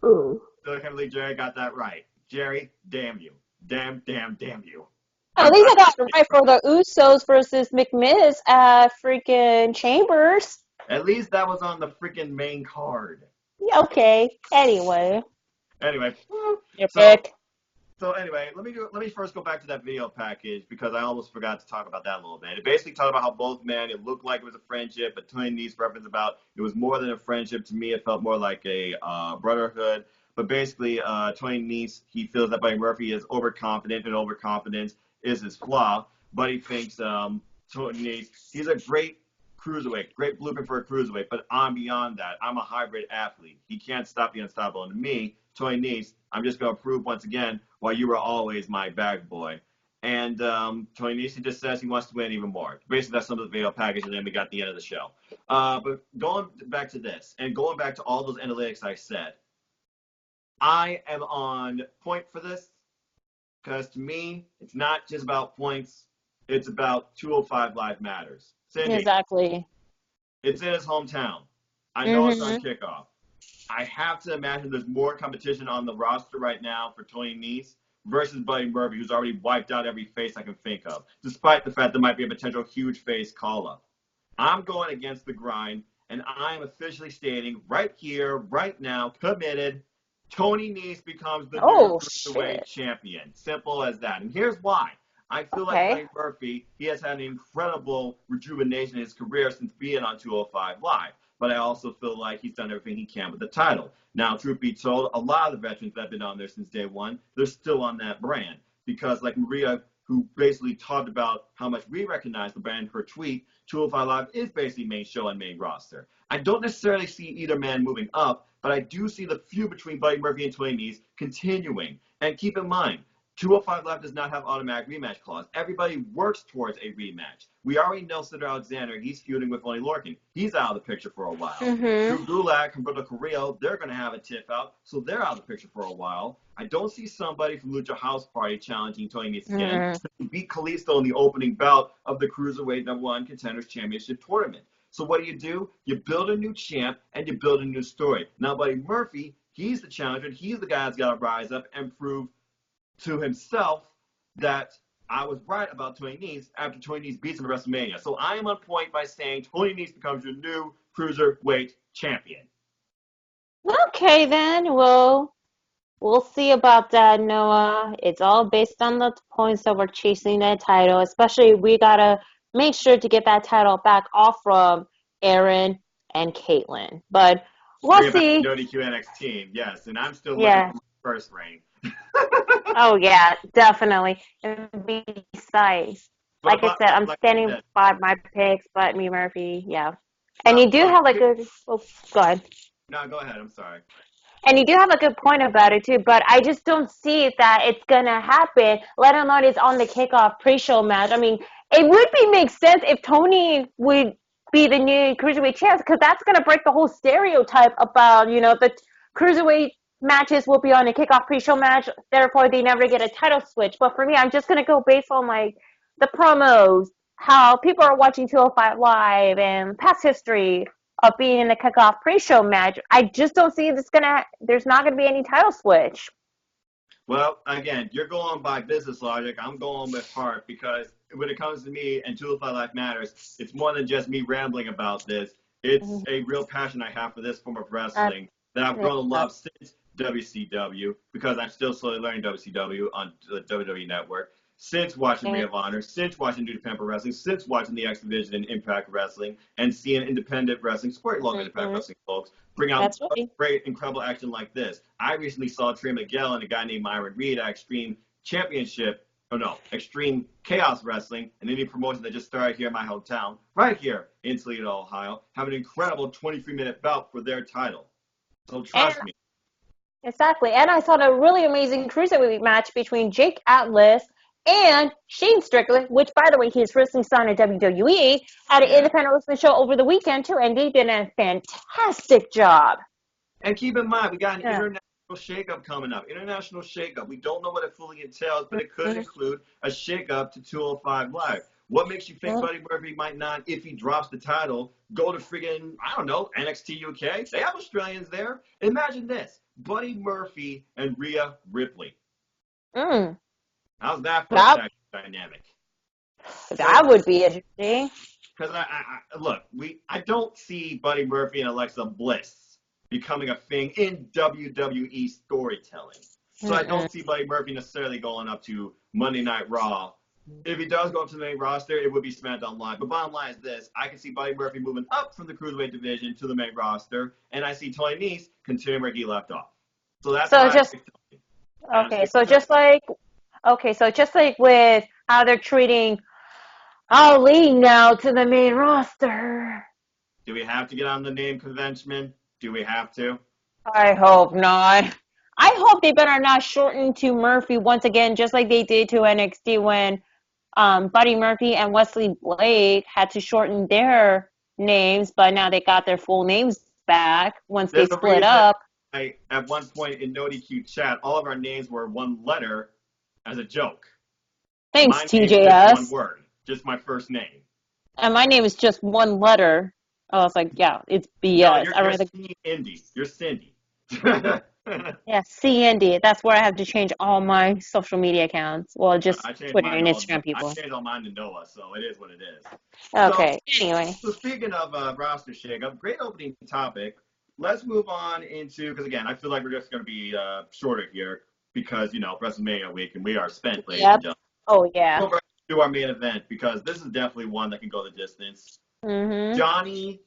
A: So I can't believe Jerry got that right. Jerry, damn you. Damn you.
B: At least I got it right for the Usos versus McMiz at freaking Chambers.
A: At least that was on the freaking main card.
B: Okay. Anyway.
A: Your
B: pick.
A: So anyway, let me first go back to that video package, because I almost forgot to talk about that a little bit. It basically talked about how both men, it looked like it was a friendship, but Tony Nese referenced about it was more than a friendship. To me, it felt more like a brotherhood. But basically, Tony Nese, he feels that Buddy Murphy is overconfident, and overconfidence is his flaw. But he thinks Tony Nese, he's a great cruiserweight, great blueprint for a cruiserweight, but I'm beyond that. I'm a hybrid athlete. He can't stop the unstoppable. And to me, Tony Nese, I'm just going to prove once again why you were always my bag boy. And Tony Nese just says he wants to win even more. Basically, that's some of the video package, and then we got the end of the show. But going back to this, and going back to all those analytics I said, I am on point for this because to me, it's not just about points. It's about 205 Live matters. Cindy,
B: Exactly.
A: it's in his hometown. I know it's on
B: Mm-hmm.
A: kickoff. I have to imagine there's more competition on the roster right now for Tony Nese versus Buddy Murphy, who's already wiped out every face I can think of, despite the fact there might be a potential huge face call up. I'm going against the grind, and I'm officially stating right here, right now, committed. Tony Nese becomes the new
B: Oh,
A: Cruiserweight
B: shit.
A: champion. Simple as that. And here's why. I feel like
B: Okay.
A: Buddy Murphy, he has had an incredible rejuvenation in his career since being on 205 Live. But I also feel like he's done everything he can with the title. Now, truth be told, a lot of the veterans that have been on there since day one, they're still on that brand. Because like Maria, who basically talked about how much we recognize the brand in her tweet, 205 Live is basically main show and main roster. I don't necessarily see either man moving up, but I do see the feud between Buddy Murphy and Tony Nese continuing. And keep in mind, 205 Live does not have automatic rematch clause. Everybody works towards a rematch. We already know Cedric Alexander, he's feuding with Oney Lorcan. He's out of the picture for a while.
B: Mm-hmm.
A: Drew Gulak and Humberto Carrillo, they're going to have a tiff out, so they're out of the picture for a while. I don't see somebody from Lucha House Party challenging Tony Nese again.
B: Mm-hmm.
A: He beat Kalisto in the opening bout of the Cruiserweight #1 Contenders Championship tournament. So what do? You build a new champ and you build a new story. Now, Buddy Murphy, he's the challenger. He's the guy that's got to rise up and prove to himself that I was right about Tony Nese after Tony Nese beats him at WrestleMania. So I am on point by saying Tony Nese becomes your new Cruiserweight champion.
B: Okay, then. Well, we'll see about that, Noah. It's all based on the points that we're chasing that title. Especially, we gotta make sure to get that title back off from Aaron and Caitlyn. But we'll
A: Bring it back to
B: see.
A: No DQ NXT, yes, and I'm still looking
B: Yeah.
A: for my first reign.
B: Oh, yeah, definitely. And besides,
A: But
B: like I said, I'm
A: like I
B: standing
A: said,
B: by my picks, but me, Murphy, yeah. And
A: well,
B: you do
A: look,
B: have a good. Oh, go ahead.
A: no, go ahead. I'm sorry.
B: And you do have a good point about it too, but I just don't see that it's gonna happen, let alone it's on the kickoff pre-show match. I mean, it would make sense if Tony would be the new cruiserweight champ, because that's gonna break the whole stereotype about, the cruiserweight matches will be on a kickoff pre-show match, therefore they never get a title switch. But for me, I'm just gonna go based on like the promos, how people are watching 205 Live, and past history of being in the kickoff pre-show match. I just don't see there's not gonna be any title switch.
A: Well, again, you're going by business logic. I'm going with heart because when it comes to me and 205 Life Matters, it's more than just me rambling about this. It's a real passion I have for this form of wrestling that I've grown to love since WCW, because I'm still slowly learning WCW on the WWE Network, since watching Ring of Honor, since watching New Japan Pro Wrestling, since watching the X Division and Impact Wrestling, and seeing independent wrestling, support local independent wrestling folks, bring out
B: That's right.
A: great, incredible action like this. I recently saw Trey Miguel and a guy named Myron Reed at Extreme Championship, Extreme Chaos Wrestling, an indie promotion that just started here in my hometown, right here in Toledo, Ohio, have an incredible 23-minute bout for their title. So trust me.
B: Exactly. And I saw a really amazing cruiserweight match between Jake Atlas and Shane Strickland, which, by the way, he's recently signed at WWE, at an independent wrestling show over the weekend, too, and they did a fantastic job.
A: And keep in mind, we got an international shakeup coming up. International shakeup. We don't know what it fully entails, but it could include a shakeup to 205 Live. What makes you think Buddy Murphy might not, if he drops the title, go to friggin', I don't know, NXT UK? They have Australians there. Imagine this. Buddy Murphy and Rhea Ripley. How's that for a tag dynamic?
B: That would be interesting.
A: Because I don't see Buddy Murphy and Alexa Bliss becoming a thing in WWE storytelling. So I don't see Buddy Murphy necessarily going up to Monday Night Raw. If he does go up to the main roster, it would be SmackDown Live. But bottom line is this. I can see Buddy Murphy moving up from the Cruiserweight division to the main roster, and I see Tony Nese continuing where he left off. So that's
B: just like with how they're treating Ali now to the main roster.
A: Do we have to get on the name convention? Do we have to?
B: I hope not. I hope they better not shorten to Murphy once again, just like they did to NXT when Buddy Murphy and Wesley Blake had to shorten their names, but now they got their full names back once they split up.
A: at one point in No DQ chat, all of our names were one letter as a joke.
B: Thanks,
A: My name's just one
B: TJS.
A: word, just my first name.
B: And my name is just one letter. I was like, yeah, it's BS.
A: No, you're Cindy. You're Cindy.
B: Yeah, CND. That's where I have to change all my social media accounts. Well, just
A: I changed
B: Twitter
A: mine
B: and
A: to
B: Instagram
A: I
B: people.
A: changed all mine to Noah, so it is what it is.
B: Okay. Anyway.
A: So speaking of roster shakeup, great opening topic. Let's move on into, because again, I feel like we're just going to be shorter here because WrestleMania week and we are spent, ladies and gentlemen.
B: Oh yeah.
A: Go right to our main event because this is definitely one that can go the distance.
B: Mm-hmm.
A: Johnny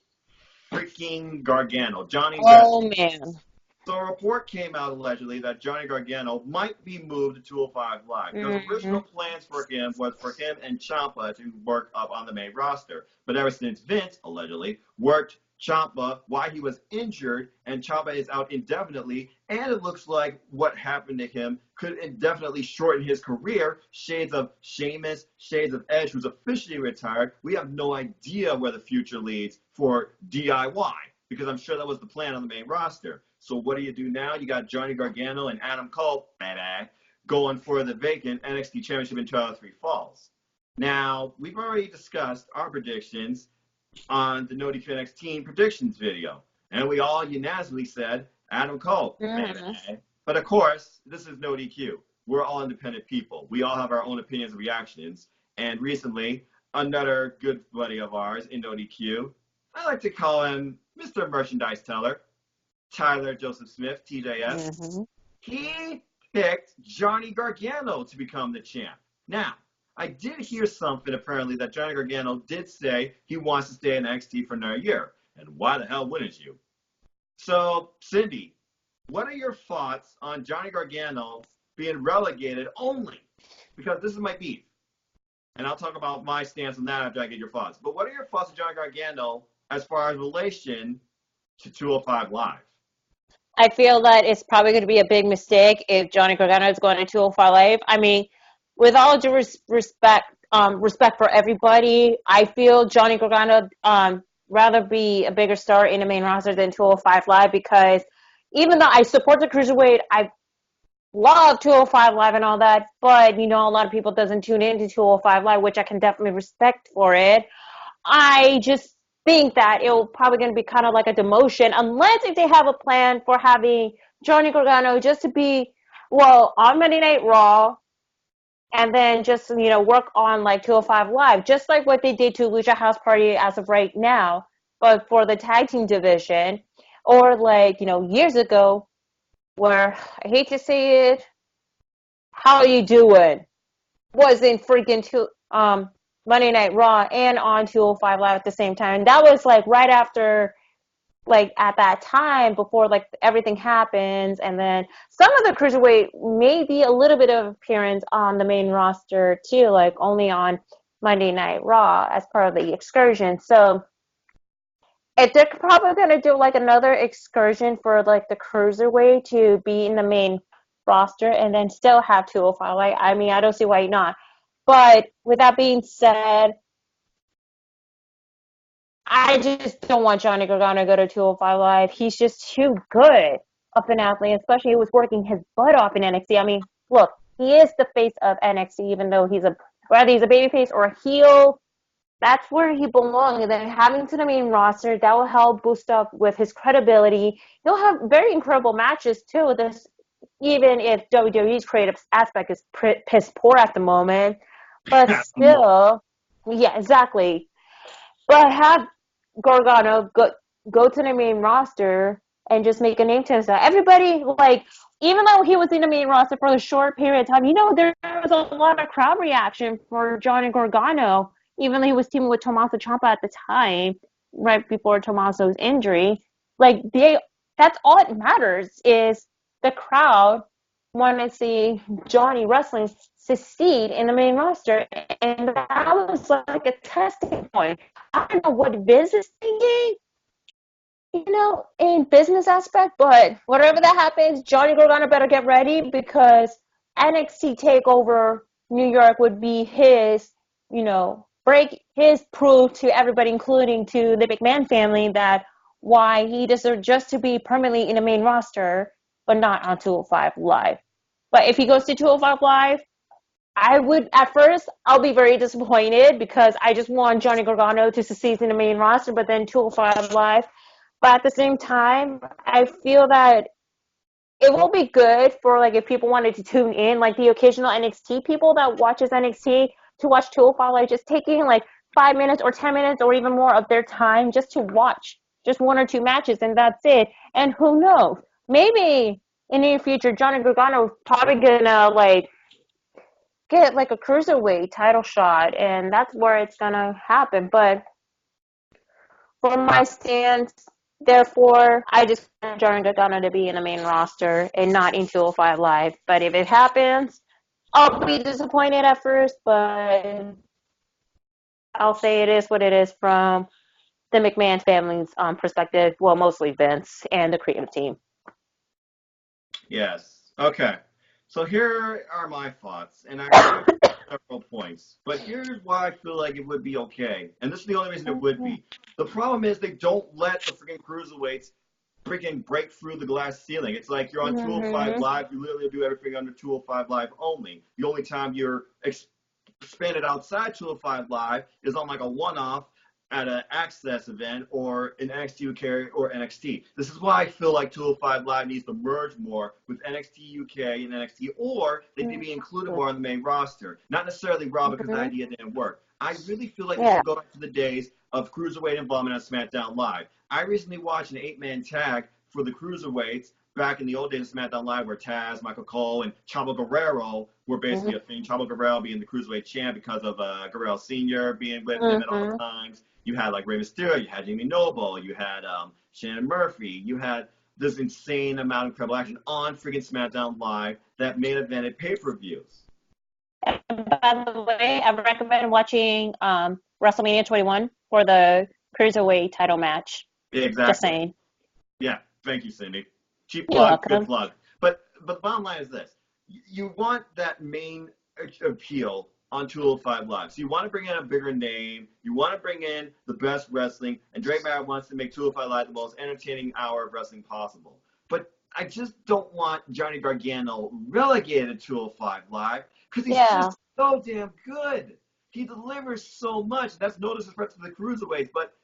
A: freaking Gargano. Johnny.
B: Oh man.
A: So a report came out allegedly that Johnny Gargano might be moved to 205 Live. The original plans for him was for him and Ciampa to work up on the main roster. But ever since Vince, allegedly, worked Ciampa while he was injured, and Ciampa is out indefinitely, and it looks like what happened to him could indefinitely shorten his career. Shades of Sheamus, shades of Edge, who's officially retired. We have no idea where the future leads for DIY, because I'm sure that was the plan on the main roster. So what do you do now? You got Johnny Gargano and Adam Cole going for the vacant NXT Championship in 2003 Falls. Now, we've already discussed our predictions on the No DQ NXT predictions video, and we all unanimously said Adam Cole. But of course, this is No DQ. We're all independent people. We all have our own opinions and reactions. And recently, another good buddy of ours in No DQ, I like to call him Mr. Merchandise Teller, Tyler Joseph Smith, TJS, he picked Johnny Gargano to become the champ. Now, I did hear something apparently that Johnny Gargano did say he wants to stay in NXT for another year. And why the hell wouldn't you? So, Cindy, what are your thoughts on Johnny Gargano being relegated only? Because this is my beef. And I'll talk about my stance on that after I get your thoughts. But what are your thoughts on Johnny Gargano as far as relation to 205 Live?
B: I feel that it's probably going to be a big mistake if Johnny Gargano is going to 205 Live. I mean, with all due respect for everybody, I feel Johnny Gargano rather be a bigger star in the main roster than 205 Live, because even though I support the Cruiserweight, I love 205 Live and all that, but a lot of people doesn't tune into 205 Live, which I can definitely respect for it. I just think that it'll probably going to be kind of like a demotion, unless if they have a plan for having Johnny Gargano just to be, on Monday Night Raw, and then just, work on like 205 Live, just like what they did to Lucha House Party as of right now, but for the tag team division, or like, years ago, where, I hate to say it, How You Doing was in freaking Monday Night Raw and on 205 Live at the same time. And that was like right after, like at that time before like everything happens. And then some of the Cruiserweight maybe a little bit of appearance on the main roster too, like only on Monday Night Raw as part of the excursion. So if they're probably going to do like another excursion for like the Cruiserweight to be in the main roster and then still have 205 Live, I mean, I don't see why not. But with that being said, I just don't want Johnny Gargano to go to 205 Live. He's just too good of an athlete, especially he was working his butt off in NXT. I mean, look, he is the face of NXT, even though whether he's a babyface or a heel, that's where he belongs. And then having to the main roster, that will help boost up with his credibility. He'll have very incredible matches too. Even if WWE's creative aspect is piss poor at the moment. But still, yeah, exactly. But have Gargano go to the main roster and just make a name to himself. Everybody, like, even though he was in the main roster for a short period of time, there was a lot of crowd reaction for Johnny Gargano, even though he was teaming with Tommaso Ciampa at the time, right before Tommaso's injury. Like, that's all it matters is the crowd want to see Johnny wrestling succeed in the main roster, and that was like a testing point. I don't know what Vince is thinking, in business aspect, but whatever that happens, Johnny Gargano better get ready, because NXT TakeOver New York would be his, break his proof to everybody, including to the McMahon family, that why he deserves just to be permanently in the main roster, but not on 205 Live. But if he goes to 205 Live, I would, at first, I'll be very disappointed because I just want Johnny Gargano to succeed in the main roster, but then 205 Live. But at the same time, I feel that it will be good for, like, if people wanted to tune in, like the occasional NXT people that watches NXT to watch 205 Live, just taking like 5 minutes or 10 minutes or even more of their time just to watch just one or two matches, and that's it. And who knows? Maybe in the near future, Johnny Gargano is probably gonna like get like a cruiserweight title shot, and that's where it's gonna happen. But for my stance, therefore, I just want Johnny Gargano to be in the main roster and not in 205 Live. But if it happens, I'll be disappointed at first, but I'll say it is what it is from the McMahon family's perspective. Well, mostly Vince and the creative team.
A: Yes. Okay. So here are my thoughts, and I agree with several points. But here's why I feel like it would be okay, and this is the only reason it would be. The problem is they don't let the freaking cruiserweights freaking break through the glass ceiling. It's like you're on 205 Live. You literally do everything under 205 Live only. The only time you're expanded outside 205 Live is on like a one-off at an Access event or an NXT UK or NXT. This is why I feel like 205 Live needs to merge more with NXT UK and NXT, or they need to be included more on the main roster. Not necessarily Raw because the idea didn't work. I really feel like we should go back to the days of Cruiserweight involvement on SmackDown Live. I recently watched an 8-man tag for the Cruiserweights back in the old days of SmackDown Live where Taz, Michael Cole, and Chavo Guerrero were basically a thing. Chavo Guerrero being the Cruiserweight champ because of Guerrero Sr. being with him at all times. You had like Rey Mysterio, you had Jamie Noble, you had Shannon Murphy, you had this insane amount of incredible action on freaking SmackDown Live that main evented pay-per-views.
B: And by the way, I recommend watching WrestleMania 21 for the Cruiserweight title match.
A: Exactly.
B: Just saying.
A: Yeah, thank you, Cindy. Cheap
B: You're
A: plug,
B: welcome.
A: good plug. But the bottom line is this. You want that main appeal on 205 Live. So you want to bring in a bigger name. You want to bring in the best wrestling. And Drake Maverick wants to make 205 Live the most entertaining hour of wrestling possible. But I just don't want Johnny Gargano relegated to 205 Live because he's just so damn good. He delivers so much. That's no disrespect to the Cruiserweights, but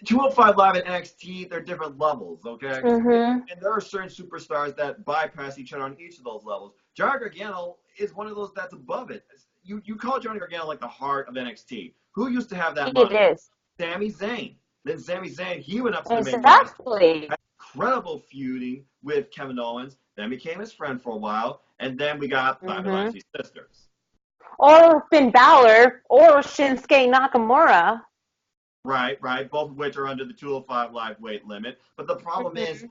A: 205 Live and NXT, they're different levels, okay? And there are certain superstars that bypass each other on each of those levels. Johnny Gargano is one of those that's above it. You call Johnny Gargano like the heart of NXT. Who used to have that money?
B: It is.
A: Sami Zayn. Then Sami Zayn, he went up to the main
B: Exactly.
A: roster. Incredible feuding with Kevin Owens. Then became his friend for a while. And then we got Bobby Lashley's sisters.
B: Or Finn Balor or Shinsuke Nakamura.
A: Right. Both of which are under the 205 Live weight limit. But the problem is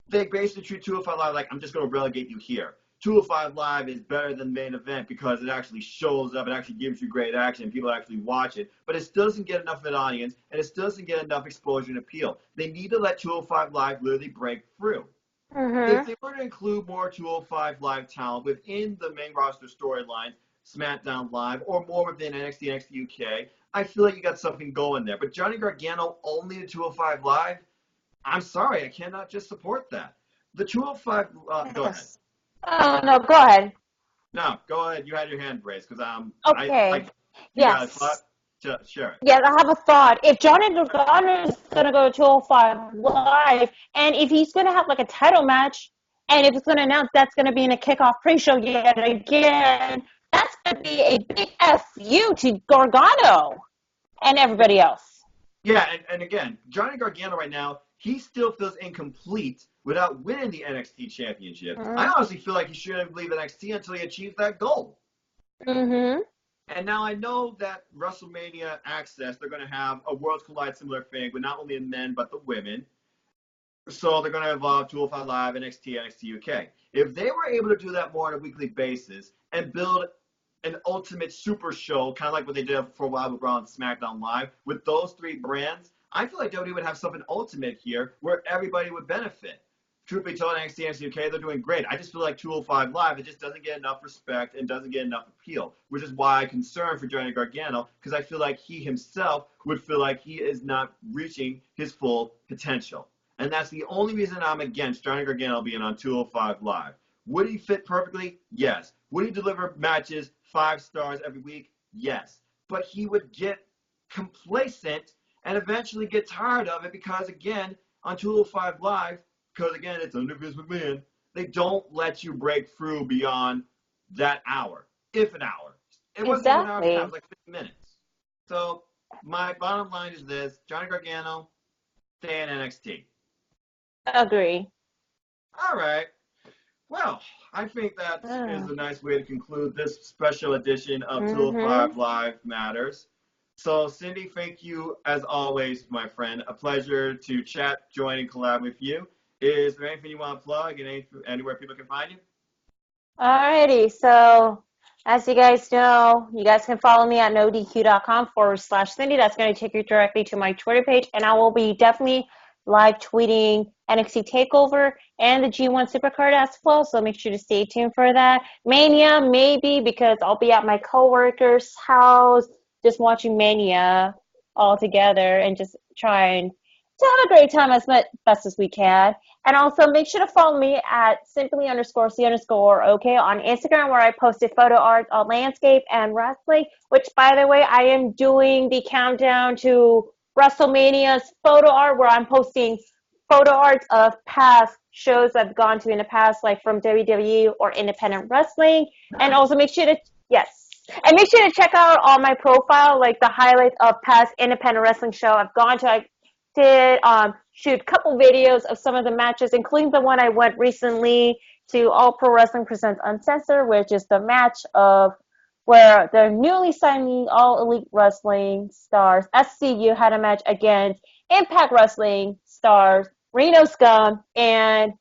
A: they basically treat 205 Live like, I'm just going to relegate you here. 205 Live is better than the main event because it actually shows up, it actually gives you great action, and people actually watch it, but it still doesn't get enough of an audience, and it still doesn't get enough exposure and appeal. They need to let 205 Live literally break through. If they were to include more 205 Live talent within the main roster storylines, SmackDown Live, or more within NXT, NXT UK, I feel like you got something going there. But Johnny Gargano only to 205 Live, I'm sorry, I cannot just support that. The 205, go ahead.
B: Oh, no, go ahead.
A: No, go ahead. You had your hand raised because
B: okay.
A: Yes. Share it.
B: Yes, I have a thought. If Johnny Gargano is going to go to 205 Live, and if he's going to have like a title match, and if it's going to announce that's going to be in a kickoff pre-show yet again, that's going to be a big FU to Gargano and everybody else.
A: Yeah, and again, Johnny Gargano right now, he still feels incomplete without winning the NXT Championship. I honestly feel like he shouldn't leave NXT until he achieves that goal. And now I know that WrestleMania Access, they're going to have a Worlds Collide similar thing with not only the men but the women. So they're going to involve 205 Live, NXT, NXT UK. If they were able to do that more on a weekly basis and build an ultimate super show, kind of like what they did for a while with Raw and SmackDown Live, with those three brands, I feel like WWE would have something ultimate here where everybody would benefit. truth be told, NXT and NXT UK, they're doing great. I just feel like 205 Live, it just doesn't get enough respect and doesn't get enough appeal, which is why I'm concerned for Johnny Gargano, because I feel like he himself would feel like he is not reaching his full potential. And that's the only reason I'm against Johnny Gargano being on 205 Live. Would he fit perfectly? Yes. Would he deliver matches 5 stars every week? Yes. But he would get complacent and eventually get tired of it because, again, on 205 Live, because, again, it's under Vince McMahon, they don't let you break through beyond that hour, if an hour. It wasn't even an hour, it was like 50 minutes. So my bottom line is this: Johnny Gargano, stay in NXT.
B: Agree.
A: All right. Well, I think that is a nice way to conclude this special edition of 205 Live Matters. So, Cindy, thank you as always, my friend. A pleasure to chat, join, and collab with you. Is there anything you want to plug and anywhere people can find you?
B: Alrighty, so as you guys know, you guys can follow me at nodq.com/Cindy. That's going to take you directly to my Twitter page, and I will be definitely live tweeting NXT TakeOver and the G1 Supercard as well, so make sure to stay tuned for that. Mania, maybe, because I'll be at my coworker's house just watching Mania all together and just trying to have a great time as best as we can. And also make sure to follow me at simply_C_OK on Instagram, where I posted photo art on landscape and wrestling, which, by the way, I am doing the countdown to WrestleMania's photo art, where I'm posting photo arts of past shows I've gone to in the past, like from WWE or independent wrestling. And also make sure to, and make sure to check out on my profile, like the highlights of past independent wrestling show I've gone to. I did shoot a couple videos of some of the matches, including the one I went recently to All Pro Wrestling Presents Uncensored, which is the match of where the newly signed All Elite Wrestling stars SCU had a match against Impact Wrestling stars Reno Scum and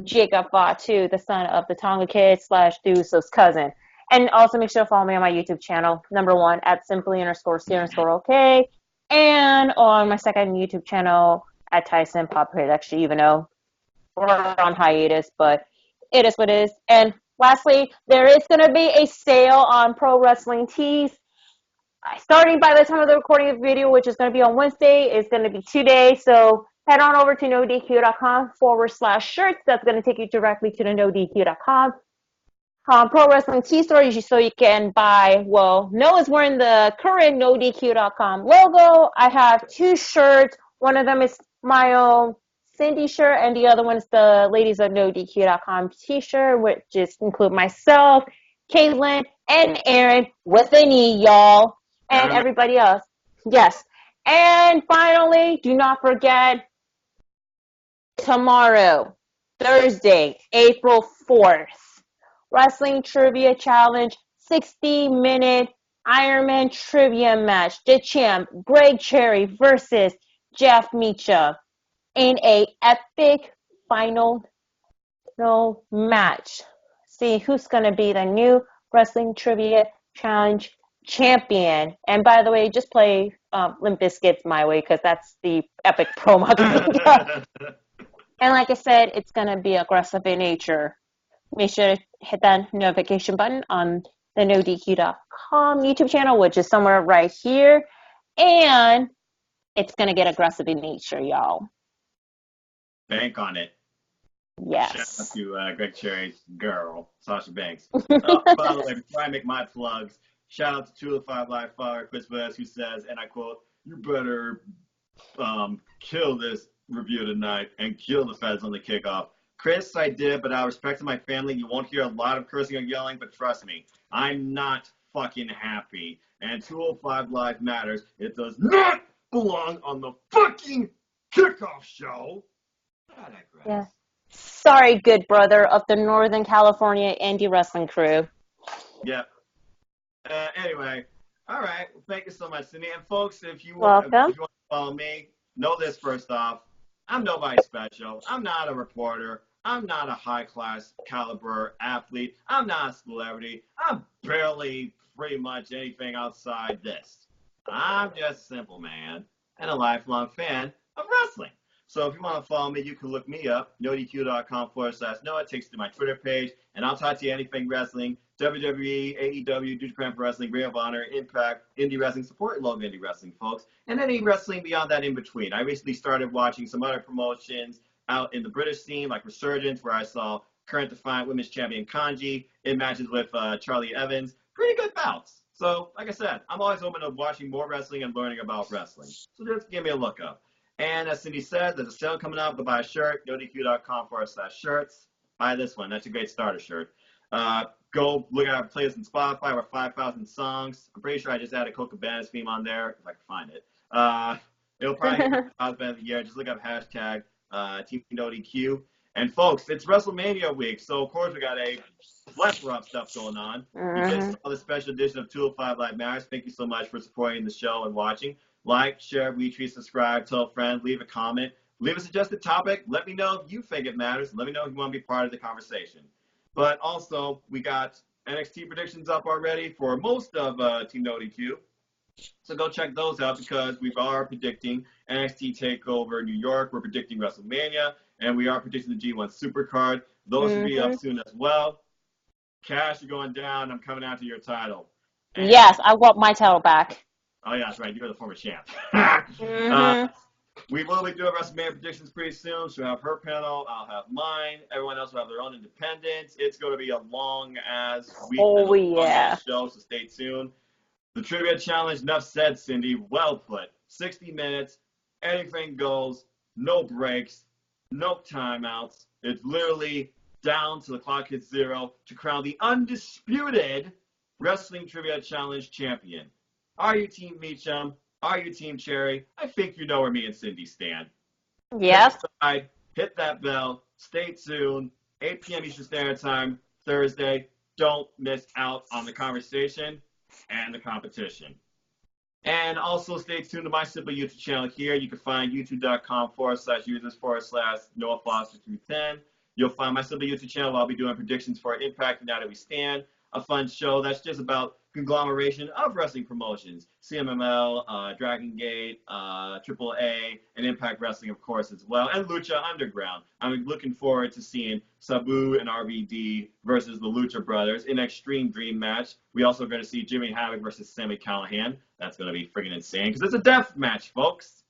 B: Jacob Fatu, the son of the Tonga Kid / Uso's cousin. And also make sure to follow me on my YouTube channel, #1 at simply_C_OK. And on my second YouTube channel at Tyson Pop Production, even though we're on hiatus, but it is what it is. And lastly, there is going to be a sale on Pro Wrestling Tees. Starting by the time of the recording of the video, which is going to be on Wednesday, it's going to be 2 days. So head on over to nodq.com/shirts. That's going to take you directly to the nodq.com. Pro Wrestling Tee store, so you can buy, well, Noah's wearing the current NoDQ.com logo. I have 2 shirts. One of them is my own Cindy shirt, and the other one is the Ladies of NoDQ.com t-shirt, which just include myself, Caitlin, and Aaron with an E, y'all, and everybody else. Yes. And finally, do not forget, tomorrow, Thursday, April 4th, Wrestling Trivia Challenge, 60-minute Ironman trivia match. The champ, Greg Cherry versus Jeff Meacham in a epic final match. See who's going to be the new Wrestling Trivia Challenge champion. And by the way, just play Limp Bizkit's My Way, because that's the epic promo. And like I said, it's going to be aggressive in nature. Make sure to hit that notification button on the NoDQ.com YouTube channel, which is somewhere right here. And it's going to get aggressive in nature, y'all.
A: Bank on it.
B: Yes.
A: Shout out to Greg Cherry's girl, Sasha Banks. By the way, before I make my plugs, shout out to 205 Live Fire, Chris West, who says, and I quote, "You better kill this review tonight and kill the feds on the kickoff." Chris, I did, but out of respect to my family, you won't hear a lot of cursing or yelling, but trust me, I'm not fucking happy. And 205 Live Matters. It does not belong on the fucking kickoff show.
B: Yeah. Sorry, good brother of the Northern California indie wrestling crew.
A: Yep. Anyway, all right. Well, thank you so much, Cindy. And folks, if you want to follow me, know this first off. I'm nobody special. I'm not a reporter. I'm not a high-class caliber athlete. I'm not a celebrity. I'm barely pretty much anything outside this. I'm just a simple man and a lifelong fan of wrestling. So if you want to follow me, you can look me up, nodq.com/Noah. It takes you to my Twitter page, and I'll talk to you anything wrestling, WWE, AEW, New Japan Pro Wrestling, Ring of Honor, Impact, Indie Wrestling. Support local indie wrestling, folks, and any wrestling beyond that in between. I recently started watching some other promotions out in the British scene, like Resurgence, where I saw current Defiant Women's Champion Kanji in matches with Charlie Evans. Pretty good bouts. So, like I said, I'm always open to watching more wrestling and learning about wrestling. So just give me a look up. And as Cindy said, there's a sale coming up. Go buy a shirt, nodq.com/shirts. Buy this one. That's a great starter shirt. Go look at our playlist on Spotify. We're 5,000 songs. I'm pretty sure I just added Coca Cabana's theme on there, if I can find it. It'll probably be the band of the year. Just look up hashtag Team NoDQ. And folks, it's WrestleMania week, so of course we got a plethora of stuff going on. You just saw the special edition of 205 Live Matters. Thank you so much for supporting the show and watching. Like, share, retweet, subscribe, tell a friend, leave a comment, leave a suggested topic. Let me know if you think it matters. Let me know if you want to be part of the conversation. But also, we got NXT predictions up already for most of Team NoDQ. So go check those out because we are predicting NXT TakeOver New York. We're predicting WrestleMania, and we are predicting the G1 Supercard. Those will be up soon as well. Cash, you're going down. I'm coming after your title. And
B: yes, I want my title back.
A: Oh, yeah, that's right. You're the former champ. We will be doing WrestleMania predictions pretty soon. She'll have her panel. I'll have mine. Everyone else will have their own independence. It's going to be a long-ass week.
B: Oh, yeah.
A: Show, so stay tuned. The Trivia Challenge, enough said, Cindy. Well put. 60 minutes. Anything goes. No breaks. No timeouts. It's literally down to the clock hits zero to crown the undisputed Wrestling Trivia Challenge champion. Are you Team Meacham? Are you Team Cherry? I think you know where me and Cindy stand.
B: Yes.
A: Hit that bell. Stay tuned. 8 p.m. Eastern Standard Time, Thursday. Don't miss out on the conversation and the competition. And also stay tuned to my simple YouTube channel here. You can find youtube.com/users/Noah Foster 210. You'll find my simple YouTube channel. I'll be doing predictions for Impact and Now That We Stand. A fun show that's just about conglomeration of wrestling promotions, CMML, Dragon Gate, AAA, and Impact Wrestling, of course, as well, and Lucha Underground. I'm looking forward to seeing Sabu and RVD versus the Lucha Brothers in an Extreme Dream match. We also are going to see Jimmy Havoc versus Sami Callihan. That's going to be friggin' insane because it's a death match, folks.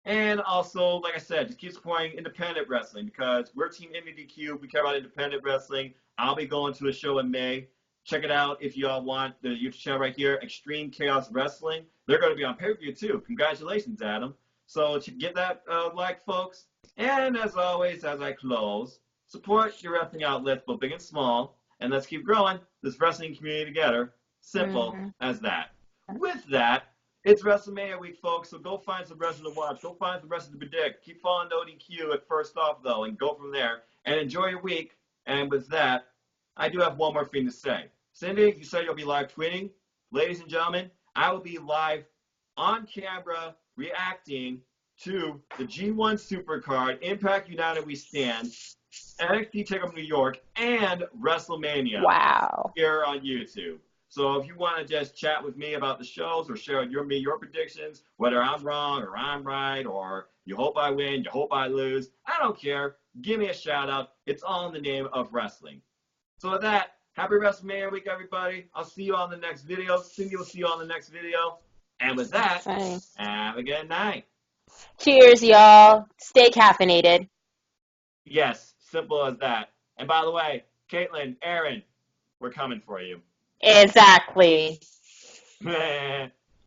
A: And also, like I said, just keep supporting independent wrestling because we're Team NDQ. We care about independent wrestling. I'll be going to a show in May. Check it out if you all want. The YouTube channel right here, Extreme Chaos Wrestling. They're going to be on pay-per-view too. Congratulations, Adam. So get that like, folks. And as always, as I close, support your wrestling outlets, both big and small. And let's keep growing this wrestling community together. Simple as that. With that, it's WrestleMania week, folks. So go find some wrestling to watch. Go find some wrestling to predict. Keep following ODQ at first off, though, and go from there. And enjoy your week. And with that, I do have one more thing to say. Cindy, you said you'll be live tweeting. Ladies and gentlemen, I will be live on camera reacting to the G1 Supercard, Impact United We Stand, NXT TakeOver New York, and WrestleMania.
B: Wow.
A: Here on YouTube. So if you want to just chat with me about the shows or share your predictions, whether I'm wrong or I'm right, or you hope I win, you hope I lose, I don't care. Give me a shout out. It's all in the name of wrestling. So with that, happy WrestleMania week, everybody. I'll see you on the next video. Cindy will see you on the next video. And with that, have a good night.
B: Cheers, y'all. Stay caffeinated.
A: Yes, simple as that. And by the way, Caitlin, Aaron, we're coming for you.
B: Exactly.